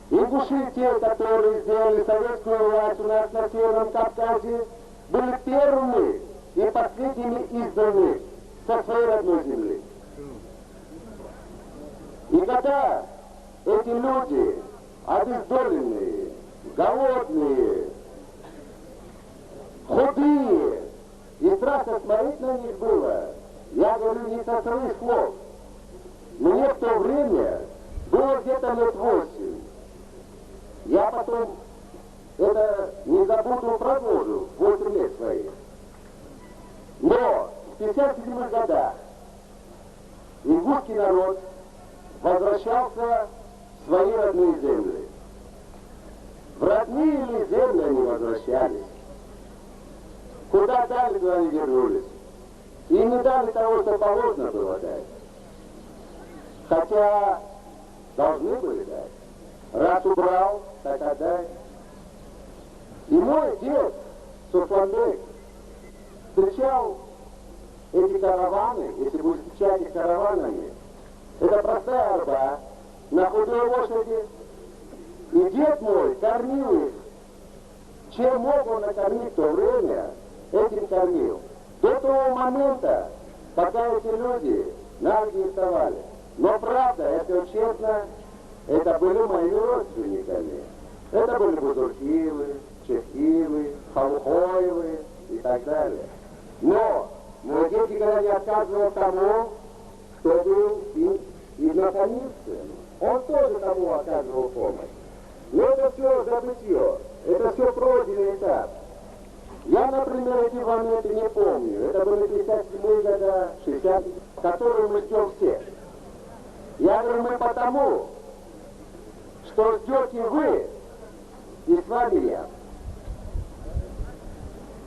Ингуши, те, которые сделали советскую власть у нас на Северном Кавказе, были первыми и последними изгнаны со своей родной земли. И когда эти люди, обездоленные, голодные, худые, и страшно смотреть на них было, я говорю не со своих слов. Мне в то время было где-то лет 8. Я потом это не забуду, продолжу 8 лет своих. Но в 57 годах ингушский народ возвращался в свои родные земли. В родные ли земли они возвращались? Куда дали, туда они вернулись. И не дали того, что положено было дать. Хотя должны были дать. Раз убрал, так отдай. И мой дед, Сусланбек, встречал эти караваны, если будешь встречать их караванами, это простая арба на худой лошади. И дед мой кормил их. Чем мог он накормить в то время, этим кормил. До того момента, пока эти люди на ноги вставали. Но правда, я скажу честно, это были моими родственниками. Это были Бузуркиевы, Чехиевы, Халухоевы и так далее. Но мой дед никогда не отказывал тому, кто был иноземцем. Он тоже тому оказывал помощь. Но это все забытье, это все пройденный этап. Я, например, эти моменты не помню. Это были 57-е годы, 60-е, которые мы ждем все. Я говорю, мы потому, что ждете вы, и с вами я.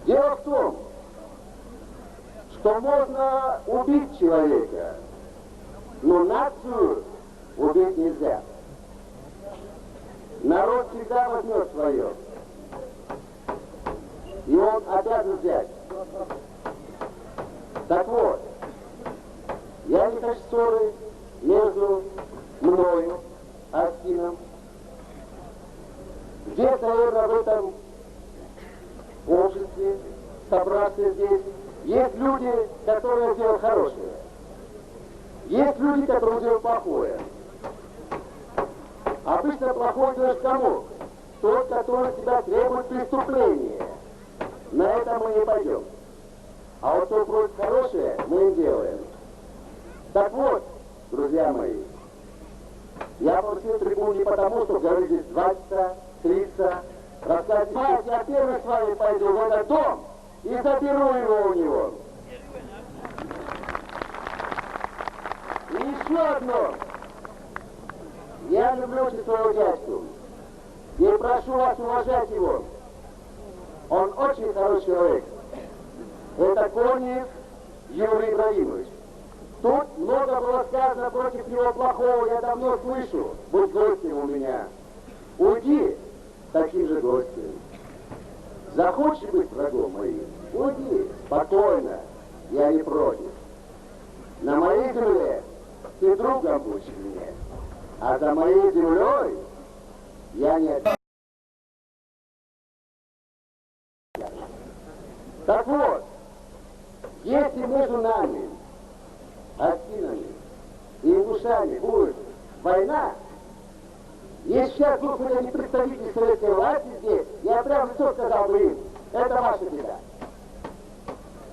Дело в том, что можно убить человека, но нацию убить нельзя. Народ всегда возьмет свое. И он обязан взять. Так вот, я не хочу ссоры между мною, Аскином. Где-то, наверное, в этом обществе, собраться здесь, есть люди, которые делают хорошее. Есть люди, которые делают плохое. Обычно плохое делаешь кому? Тот, который тебя требует преступления. На это мы не пойдем. А вот кто просит хорошее, мы и делаем. Так вот, друзья мои, я просил трибуну не потому, что говорить здесь 20, 30, рассказать, я первый с вами пойду в этот дом и заберу его у него. И еще одно. Я люблю очень своего дядьку. И прошу вас уважать его. Он очень хороший человек. Это Конев Юрий Ибрагимович. Тут много было сказано против него плохого, я давно слышу. Будь гостем у меня. Уйди таким же гостем. Захочешь быть врагом моим? Уйди. Спокойно. Я не против. На моей земле ты другом будешь мне. А за моей землей я не... Так вот, если между нами, Аскинами и ингушами будет война, если сейчас будут хоть они представители советской власти здесь, я прямо все сказал бы им, это ваша беда.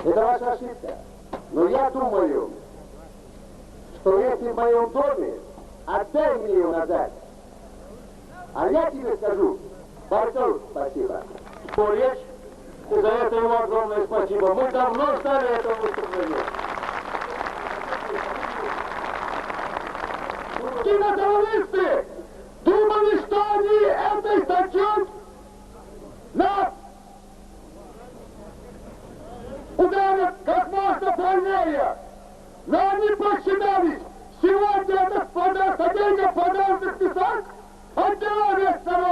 Это ваша ошибка. Но я думаю, что если в моем доме, отдай мне ее назад. А я тебе скажу, Барков, спасибо. Речь, и за это ему огромное спасибо. Мы давно ждали этого выступления. И националисты думали, что они этой статьей нас ударят как можно больнее. Николая. Но они посчитались. Сегодня этот подал, Садейка подал записать, отдела весь народ.